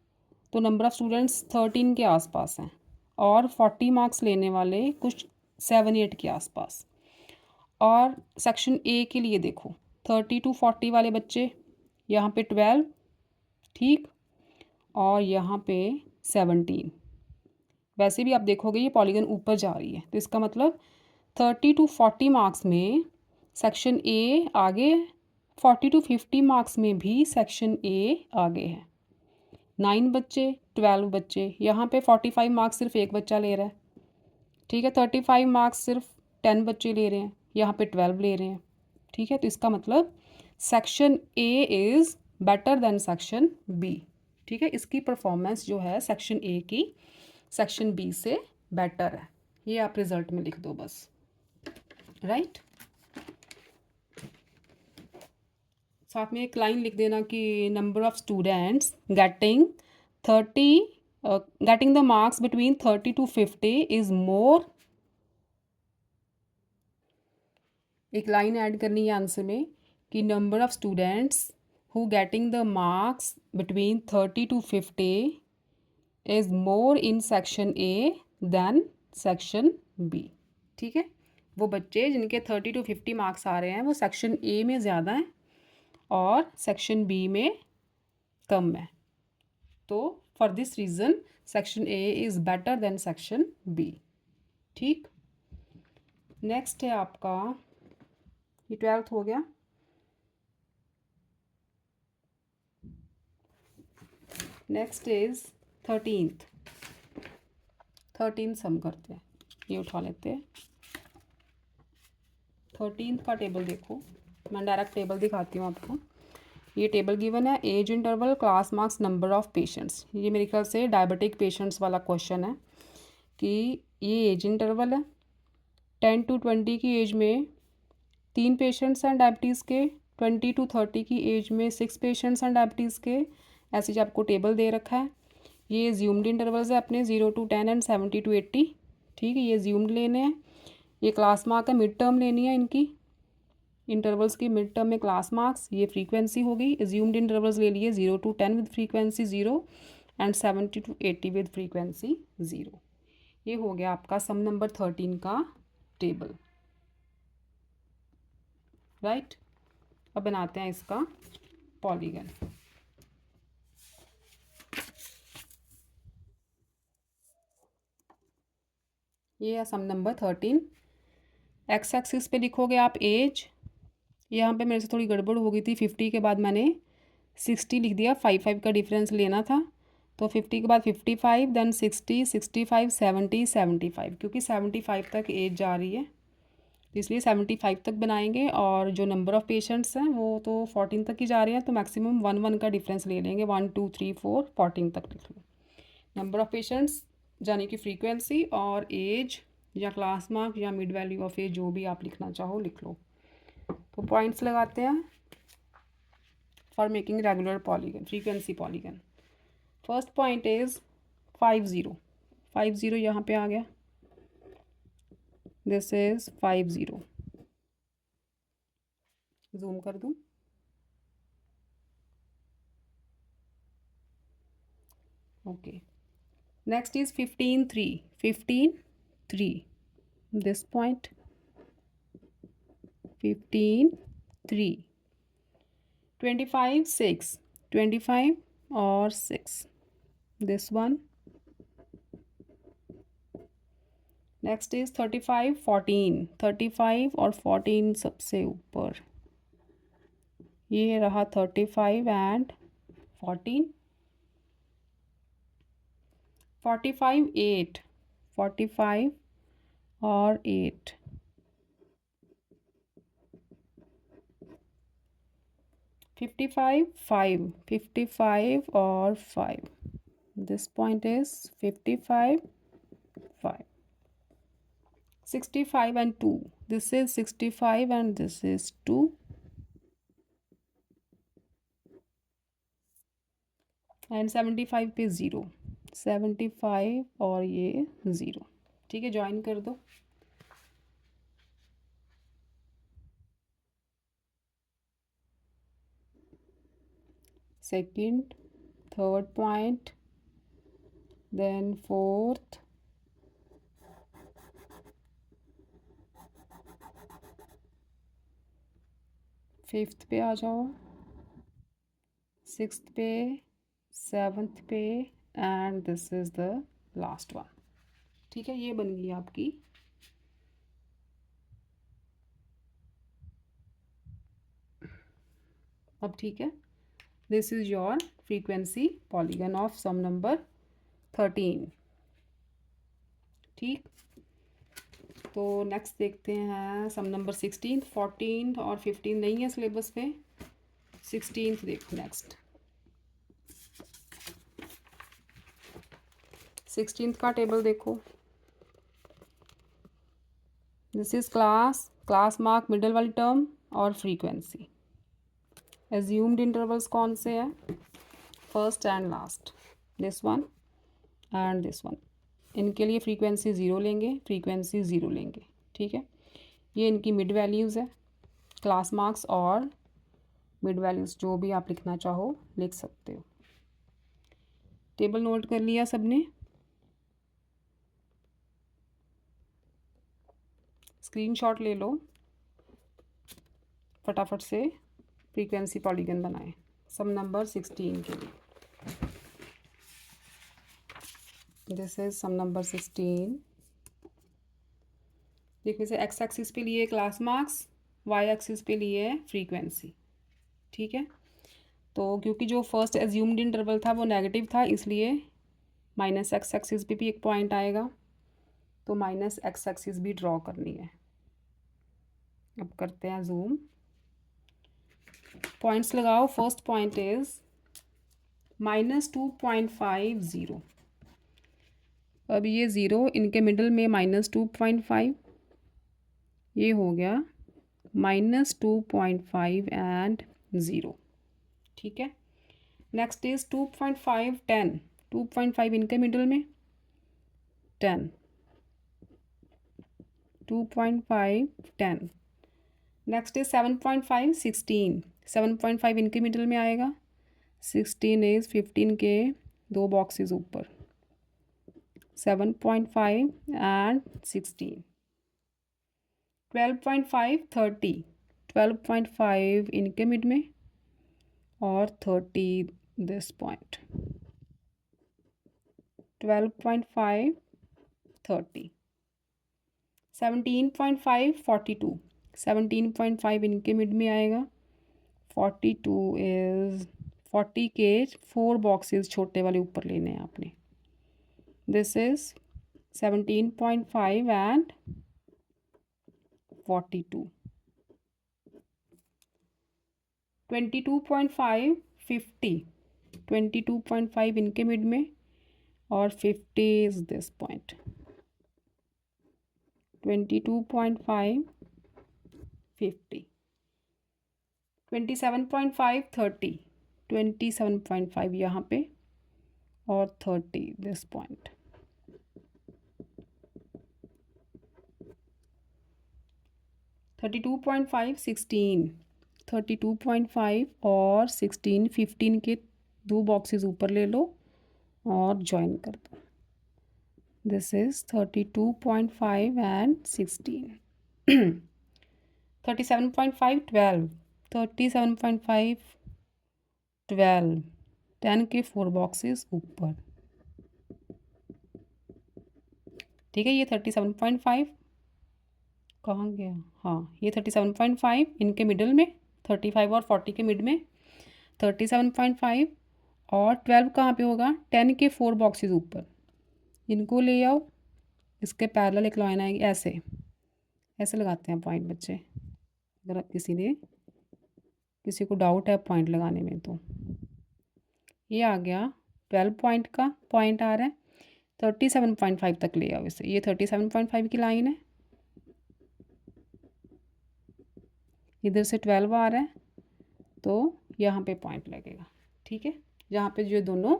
Speaker 1: तो नंबर ऑफ़ स्टूडेंट्स 13 के आसपास हैं और 40 मार्क्स लेने वाले कुछ 7 8 के आसपास। और सेक्शन ए के लिए देखो 30 to 40 वाले बच्चे यहाँ पे 12, ठीक, और यहाँ पे 17, वैसे भी आप देखोगे ये पॉलीगन ऊपर जा रही है, तो इसका मतलब 30 to 40 मार्क्स में सेक्शन ए आगे है, 40 to 50 मार्क्स में भी सेक्शन ए आगे है। 9 बच्चे 12 बच्चे, यहाँ पे 45 मार्क्स सिर्फ एक बच्चा ले रहा है, ठीक है। 35 मार्क्स सिर्फ 10 बच्चे ले रहे हैं, यहाँ पे 12 ले रहे हैं, ठीक है। तो इसका मतलब section A is better than section B, ठीक है। इसकी परफॉर्मेंस जो है सेक्शन ए की सेक्शन बी से बेटर है। ये आप रिजल्ट में लिख दो बस, राइट। साथ में एक लाइन लिख देना कि number of students getting 30 getting the marks between 30 to 50 is more. एक लाइन ऐड करनी है आंसर में कि number of students who getting the marks between 30 to 50 is more in section A than section B, ठीक है। वो बच्चे जिनके 30 to 50 मार्क्स आ रहे हैं वो सेक्शन ए में ज़्यादा हैं और सेक्शन बी में कम है। तो for this reason section A is better than section B, ठीक। नेक्स्ट है आपका, ये 12th हो गया। नेक्स्ट इज़ 13th सम करते हैं, ये उठा लेते हैं। 13th का टेबल देखो, मैं डायरेक्ट टेबल दिखाती हूँ आपको। ये टेबल गिवन है, age interval, class marks, number of patients. ये मेरे ख्याल से डायबिटिक पेशेंट्स वाला क्वेश्चन है कि ये एज इंटरवल है। 10 to 20 की एज में 3 पेशेंट्स हैं डायबिटीज़ के, 20 to 30 की एज में 6 पेशेंट्स हैं डायबिटीज़ के। ऐसे जो आपको टेबल दे रखा है, ये ज्यूम्ड इंटरवल्स है अपने 0 to 10 एंड 70 to 80, ठीक है। ये ज्यूम्ड लेने हैं। ये क्लास मार्क है, मिड टर्म लेनी है इनकी, इंटरवल्स की मिड टर्म में क्लास मार्क्स। ये फ्रीक्वेंसी होगी, एज्यूम्ड इंटरवल्स ले लिए 0 to 10 with frequency 0 and 70 to 80 with frequency 0। ये हो गया आपका सम नंबर 13 का टेबल, राइट। अब बनाते हैं इसका पॉलीगन। ये है सम नंबर 13। एक्स एक्सिस पे लिखोगे आप एज, यहाँ पे मेरे से थोड़ी गड़बड़ हो गई थी, 50 के बाद मैंने 60 लिख दिया, 5 का डिफरेंस लेना था। तो 50 के बाद 55, देन 60, 65, 70, 75, क्योंकि 75 तक एज जा रही है तो इसलिए 75 तक बनाएंगे। और जो नंबर ऑफ़ पेशेंट्स हैं वो तो 14 तक ही जा रहे हैं, तो मैक्सिमम 1 का डिफरेंस ले लेंगे, 1 2 3 4 14 तक लिख लो। नंबर ऑफ़ पेशेंट्स यानी कि फ्रीक्वेंसी, और एज या क्लास मार्क या मिड वैल्यू ऑफ एज, जो भी आप लिखना चाहो लिख लो। तो पॉइंट्स लगाते हैं for making regular polygon, frequency polygon. First point is 50, 50 यहाँ पे आ गया, दिस इज़ 50। जूम कर दूँ, okay. Next is 15 3, 15 3, this point 15 3, 25 6, 25 और 6, this one। नेक्स्ट इज 35 14, 35 और 14 सबसे ऊपर, ये रहा 35 एंड 14। 45 8, 45 और 8, 55 5, 55 और 5, this point is 55 5। 65 and 2, this is 65 and this is 2, and 75 पे 0, 75 और ये 0, ठीक है। ज्वाइन कर दो। Second, third point, then fourth, fifth पे आ जाओ, सिक्स्थ पे, सेवन्थ पे, and this is the last one. ठीक है, ये बन गई आपकी अब। ठीक है, this is your frequency polygon of sum number 13। ठीक, तो नेक्स्ट देखते हैं सम नंबर 16। 14 और 15 नहीं है सिलेबस में, 16 देखो नेक्स्ट। 16 का टेबल देखो। This is class mark middle वाली टर्म और फ्रीक्वेंसी। एज्यूम्ड इंटरवल्स कौन से हैं? First and last, this one and this one. इनके लिए फ्रीक्वेंसी ज़ीरो लेंगे, फ्रीक्वेंसी ज़ीरो लेंगे। ठीक है, ये इनकी मिड वैल्यूज़ है। क्लास मार्क्स और मिड वैल्यूज़ जो भी आप लिखना चाहो लिख सकते हो। टेबल नोट कर लिया सबने? स्क्रीनशॉट ले लो, फटाफट से फ्रीक्वेंसी पॉलीगन बनाएं सम नंबर 16 के लिए। This is sum number 16। देखिए से एक्स एक्सिस पे लिए क्लास मार्क्स, वाई एक्सिस पे लिए फ्रीक्वेंसी। ठीक है, तो क्योंकि जो फर्स्ट एज्यूम्ड इंटरवल था वो नेगेटिव था, इसलिए माइनस एक्स एक्सिस पे भी एक पॉइंट आएगा, तो माइनस एक्स एक्सिस भी ड्रॉ करनी है। अब करते हैं जूम, पॉइंट्स लगाओ। First point is -2.50। अब ये ज़ीरो, इनके मिडल में -2.5, ये हो गया -2.5 एंड ज़ीरो। ठीक है, नेक्स्ट इज 2.5 10। 2.5 इनके मिडल में 10, 2.5 10। Next is 7.5 16। 7.5 इनके मिडल में आएगा, 16 इज 15 के दो बॉक्सेस ऊपर, 7.5 एंड 16। 12.5 30। 12.5 इनके मिड में और 30 दिस पॉइंट। 12.5 30। 17.5 42। 17.5 इनके मिड में आएगा, 42 इज 40 के 4 बॉक्सेस छोटे वाले ऊपर लेने हैं आपने। This is 17.5 and 42। 22.5 50। 22.5 इनके मिड में और 50 इज दिस पॉइंट। 22.5 50। 27.5 30। 27.5 यहाँ पे और 30 दिस पॉइंट। 32.5 16। 32.5 और 16 15 के दो बॉक्सेस ऊपर ले लो और ज्वाइन कर दो। This is 32.5 and 16। 37.5 12। 37.5 12, 10 के 4 बॉक्सेस ऊपर। ठीक है, ये 37.5 कहाँ गया? हाँ, ये 37.5 इनके मिडल में, 35 और 40 के मिड में 37.5 और 12 कहाँ पे होगा? 10 के 4 बॉक्सेस ऊपर। इनको ले आओ, इसके पैरेलल एक लाइन आएगी, ऐसे ऐसे लगाते हैं पॉइंट बच्चे। अगर किसी को डाउट है पॉइंट लगाने में तो ये आ गया 12 पॉइंट का पॉइंट आ रहा है, 37.5 तक ले आओ इसे। ये 37.5 की लाइन है, इधर से 12 आ रहा है, तो यहाँ पे पॉइंट लगेगा। ठीक है, जहाँ पे जो दोनों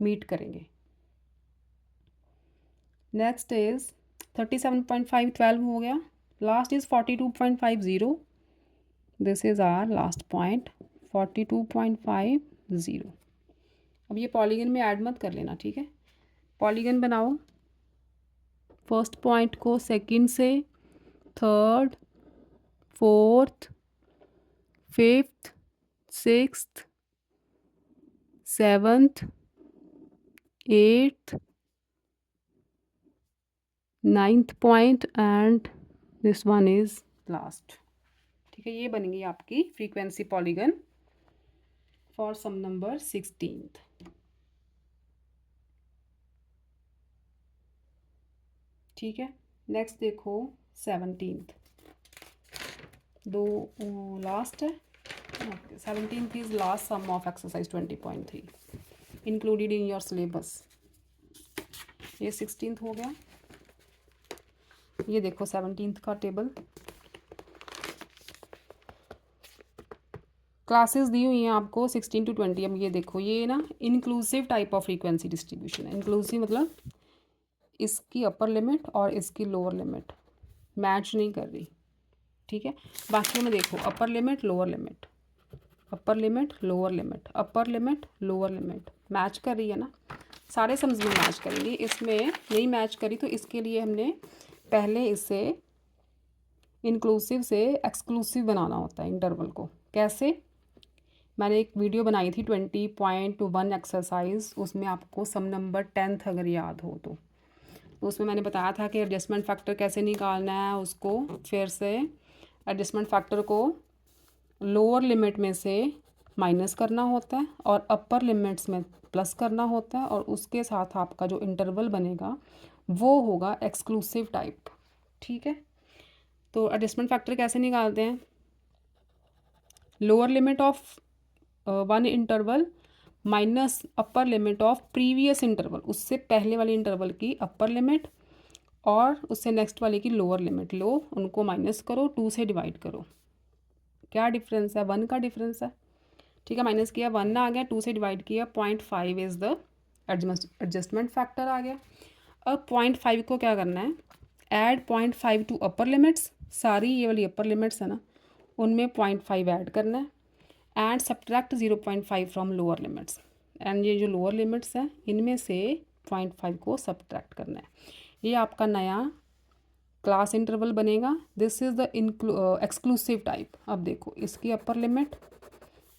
Speaker 1: मीट करेंगे। नेक्स्ट इज 37.5 12 हो गया। Last is 42.50। This is our last point 42.50। अब ये पॉलीगन में ऐड मत कर लेना, ठीक है। पॉलीगन बनाओ, फर्स्ट पॉइंट को सेकंड से, third, fourth, fifth, sixth, seventh, eighth, 9th point and this one is last. ठीक है, ये बनेगी आपकी frequency polygon for some number 16th। ठीक है, नेक्स्ट देखो 17th, दो लास्ट है। Okay, 17th is last sum of exercise 20.3 included in your syllabus. ये 16th हो गया। ये देखो 17th का टेबल, क्लासेस दी हुई हैं आपको 16 to 20। अब ये देखो, ये ना inclusive type of frequency distribution है। इंक्लूसिव मतलब इसकी अपर लिमिट और इसकी लोअर लिमिट मैच नहीं कर रही। ठीक है, बाकी में देखो upper limit lower limit, upper limit lower limit, upper limit lower limit match कर रही है ना, सारे सम्स में मैच करेंगी। इसमें नहीं मैच करी तो इसके लिए हमने पहले इसे इंक्लूसिव से एक्सक्लूसिव बनाना होता है इंटरवल को। कैसे? मैंने एक वीडियो बनाई थी 20.1 एक्सरसाइज, उसमें आपको सम नंबर 10th अगर याद हो तो उसमें मैंने बताया था कि एडजस्टमेंट फैक्टर कैसे निकालना है। उसको फिर से एडजस्टमेंट फैक्टर को लोअर लिमिट में से माइनस करना होता है और अपर लिमिट्स में प्लस करना होता है, और उसके साथ आपका जो इंटरवल बनेगा वो होगा एक्सक्लूसिव टाइप। ठीक है, तो एडजस्टमेंट फैक्टर कैसे निकालते हैं? Lower limit of one interval minus upper limit of previous interval, उससे पहले वाले इंटरवल की अपर लिमिट और उससे नेक्स्ट वाले की लोअर लिमिट लो, उनको माइनस करो, 2 से डिवाइड करो। क्या डिफरेंस है? 1 का डिफरेंस है। ठीक है, माइनस किया 1 आ गया, 2 से डिवाइड किया 0.5 इज़ द एडजस्टमेंट फैक्टर आ गया। अब 0.5 को क्या करना है? ऐड 0.5 टू अपर लिमिट्स, सारी ये वाली अपर लिमिट्स है ना, उनमें 0.5 ऐड करना है and subtract 0.5 from lower limits. And ये जो लोअर लिमिट्स हैं इनमें से 0.5 को सब्ट्रैक्ट करना है। ये आपका नया क्लास इंटरवल बनेगा। This is the exclusive type. अब देखो इसकी अपर लिमिट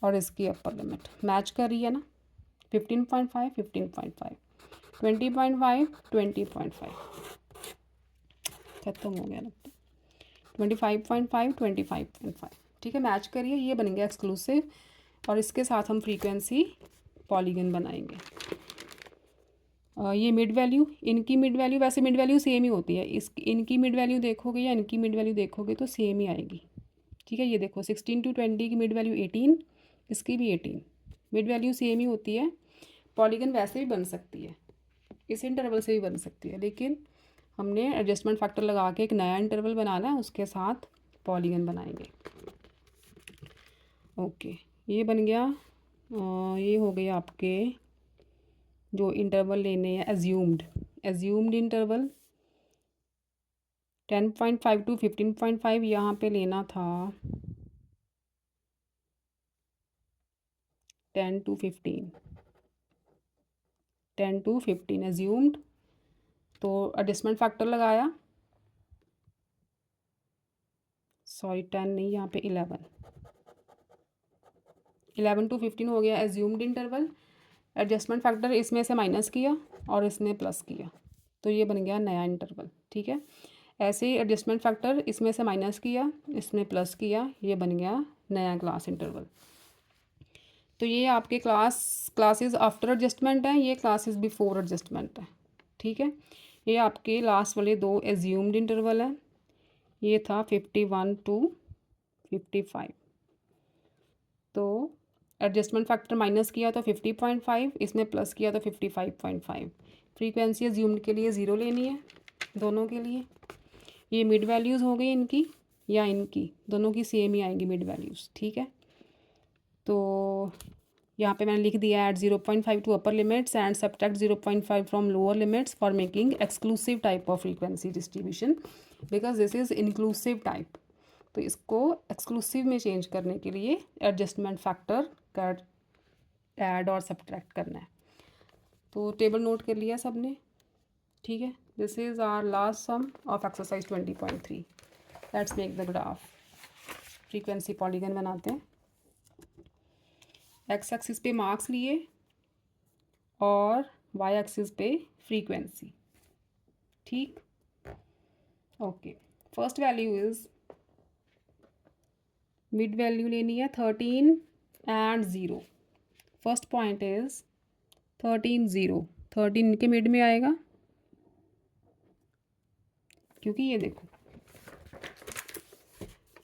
Speaker 1: और इसकी अपर लिमिट मैच कर रही है ना, 15.5 15.5 20.5 20.5 खत्म हो गया लगता है, 25.5 25.5। ठीक है, मैच करिए, ये बनेंगे एक्सक्लूसिव और इसके साथ हम फ्रीक्वेंसी पॉलीगन बनाएंगे। ये मिड वैल्यू, इनकी मिड वैल्यू, वैसे मिड वैल्यू सेम ही होती है, इस इनकी मिड वैल्यू देखोगे या इनकी मिड वैल्यू देखोगे तो सेम ही आएगी। ठीक है, ये देखो 16 to 20 की मिड वैल्यू 18, इसकी भी 18, मिड वैल्यू सेम ही होती है। पॉलीगन वैसे भी बन सकती है, इस इंटरवल से भी बन सकती है, लेकिन हमने एडजस्टमेंट फैक्टर लगा के एक नया इंटरवल बनाना है, उसके साथ पॉलीगन बनाएंगे। ओके, ये बन गया। ये हो गया आपके जो इंटरवल लेने हैं एज्यूम्ड इंटरवल 10.5 to 15.5। यहाँ पे लेना था 10 to 15, 10 to 15 एज्यूम्ड। तो एडजस्टमेंट फैक्टर लगाया, सॉरी 10 नहीं, यहाँ पे 11 to 15 हो गया एज्यूम्ड इंटरवल। एडजस्टमेंट फैक्टर इसमें से माइनस किया और इसमें प्लस किया, तो ये बन गया नया इंटरवल। ठीक है, ऐसे ही एडजस्टमेंट फैक्टर इसमें से माइनस किया, इसमें प्लस किया, ये बन गया नया क्लास इंटरवल। तो ये आपके क्लासेस आफ्टर एडजस्टमेंट हैं, ये क्लासेस बिफोर एडजस्टमेंट है। ठीक है, ये आपके लास्ट वाले दो एज्यूम्ड इंटरवल हैं। ये था 51 to 55, तो एडजस्टमेंट फैक्टर माइनस किया तो 50.5, इसमें प्लस किया तो 55.5। फ्रीक्वेंसी एज्यूम्ड के लिए 0 लेनी है दोनों के लिए। ये मिड वैल्यूज़ हो गई इनकी या इनकी, दोनों की सेम ही आएंगी मिड वैल्यूज़। ठीक है, तो यहाँ पे मैंने लिख दिया add 0.5 to upper limits and subtract 0.5 from lower limits for making exclusive type of frequency distribution, because this is inclusive type. तो इसको एक्सक्लूसिव में चेंज करने के लिए एडजस्टमेंट फैक्टर का ऐड और सब्ट्रैक्ट करना है। तो टेबल नोट कर लिया सबने? ठीक है, this is our last sum of exercise 20.3। Let's make the graph. Frequency polygon बनाते हैं। एक्स एक्सिस पे मार्क्स लिए और वाई एक्सिस पे फ्रीक्वेंसी। ठीक, okay, first value is, mid value लेनी है 13 एंड 0। फर्स्ट पॉइंट इज 13 0, 13 इनके मिड में आएगा, क्योंकि ये देखो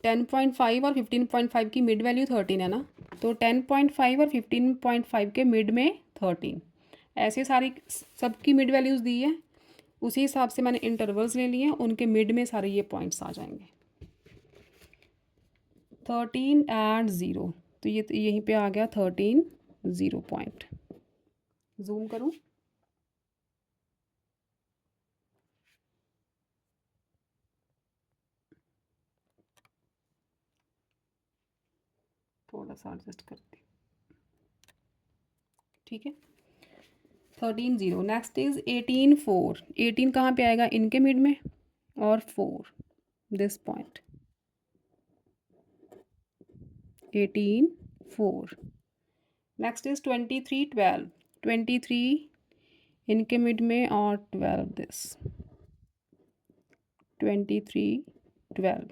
Speaker 1: 10.5 और 15.5 की मिड वैल्यू 13 है ना, तो 10.5 और 15.5 के मिड में 13, ऐसे सारी सबकी मिड वैल्यूज़ दी है, उसी हिसाब से मैंने इंटरवल्स ले लिए हैं, उनके मिड में सारे ये पॉइंट्स आ जाएंगे। 13 एंड 0, तो ये यहीं पे आ गया 13 0 पॉइंट। जूम करूँ, थोड़ा सा एडजस्ट करती, ठीक है। 13 0, नेक्स्ट इज 18 4। 18 कहाँ पे आएगा, इनके मिड में, और 4 दिस पॉइंट, 18 4। नेक्स्ट इज 23 12, 23 इनके मिड में और 12 दिस, 23 12।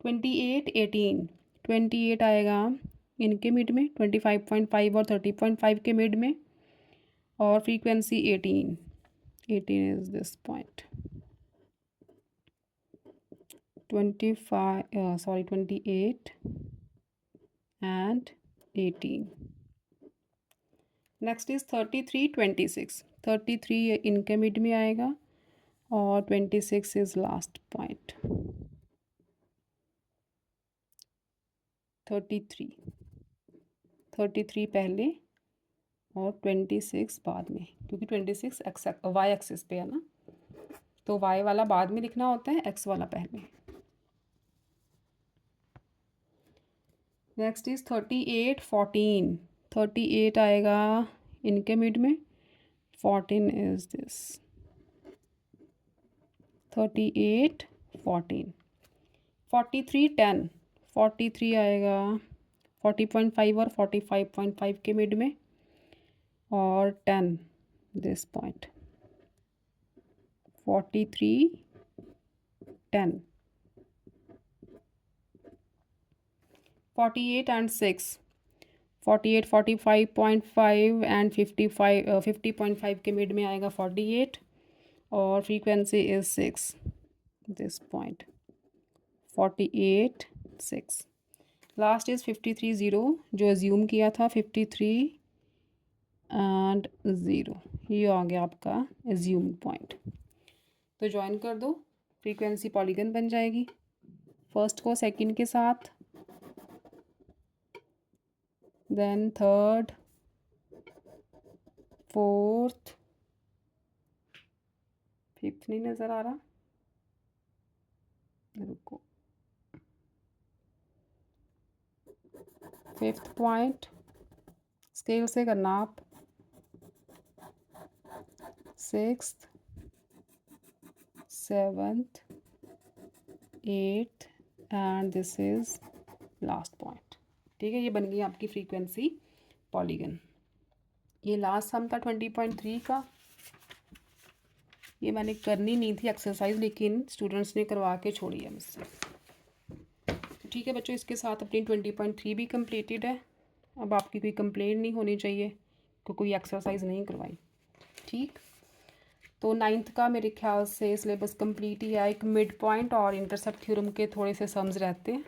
Speaker 1: 28 18, 28 आएगा इनके मिड में, 25.5 और 30.5 के मिड में, और frequency 18, 18 is this point, 28 and 18। Next is 33 26, 33 इनके मिड में आएगा, और 26 इज लास्ट पॉइंट, 33 पहले और 26 बाद में, क्योंकि 26 वाई एक्सिस पे है ना, तो वाई वाला बाद में लिखना होता है, एक्स वाला पहले। नेक्स्ट इज 38 14, 38 आएगा इनके मिड में, 14 इज दिस, 38 14। 43 10, 43 आएगा 40.5 और 45.5 के मिड में, और 10 दिस पॉइंट, 43 10। 48 and 6, 48 45.5 एंड 50.5 के मिड में आएगा 48, और frequency is 6 this point, 48 6। Last is 53 0, जो एज्यूम किया था 53 एंड 0, ये आ गया आपका एज्यूम पॉइंट। तो ज्वाइन कर दो, फ्रीक्वेंसी पॉलीगन बन जाएगी, फर्स्ट को सेकंड के साथ, देन थर्ड, फोर्थ, फिफ्थ नहीं नज़र आ रहा, रुको, फिफ्थ पॉइंट स्केल से करना आप, sixth, seventh, eighth and this is last point, ठीक है। ये बन गई आपकी फ्रीक्वेंसी पॉलीगन। ये लास्ट सम था 20.3 का, ये मैंने करनी नहीं थी एक्सरसाइज, लेकिन स्टूडेंट्स ने करवा के छोड़ी है मुझसे। ठीक है बच्चों, इसके साथ अपनी 20.3 भी कंप्लीटेड है। अब आपकी कोई कंप्लेंट नहीं होनी चाहिए कि कोई एक्सरसाइज नहीं करवाई, ठीक। तो 9th का मेरे ख्याल से सिलेबस कंप्लीट ही है, एक मिड पॉइंट और इंटरसेप्ट थ्योरम के थोड़े से सम्स रहते हैं,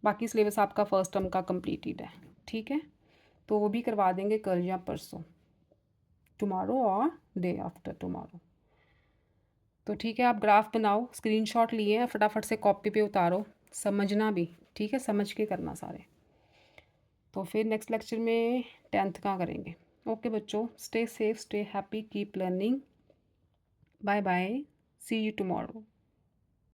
Speaker 1: बाकी सिलेबस आपका फर्स्ट टर्म का कंप्लीटेड है, ठीक है। तो वो भी करवा देंगे कल या परसों, टुमारो और डे आफ्टर टुमारो। तो ठीक है, आप ग्राफ बनाओ, स्क्रीनशॉट लिए हैं, फटाफट से कॉपी पे उतारो, समझना भी, ठीक है, समझ के करना सारे। तो फिर नेक्स्ट लेक्चर में 10th का करेंगे। ओके बच्चों, stay safe, stay happy, keep learning, bye bye, see you tomorrow.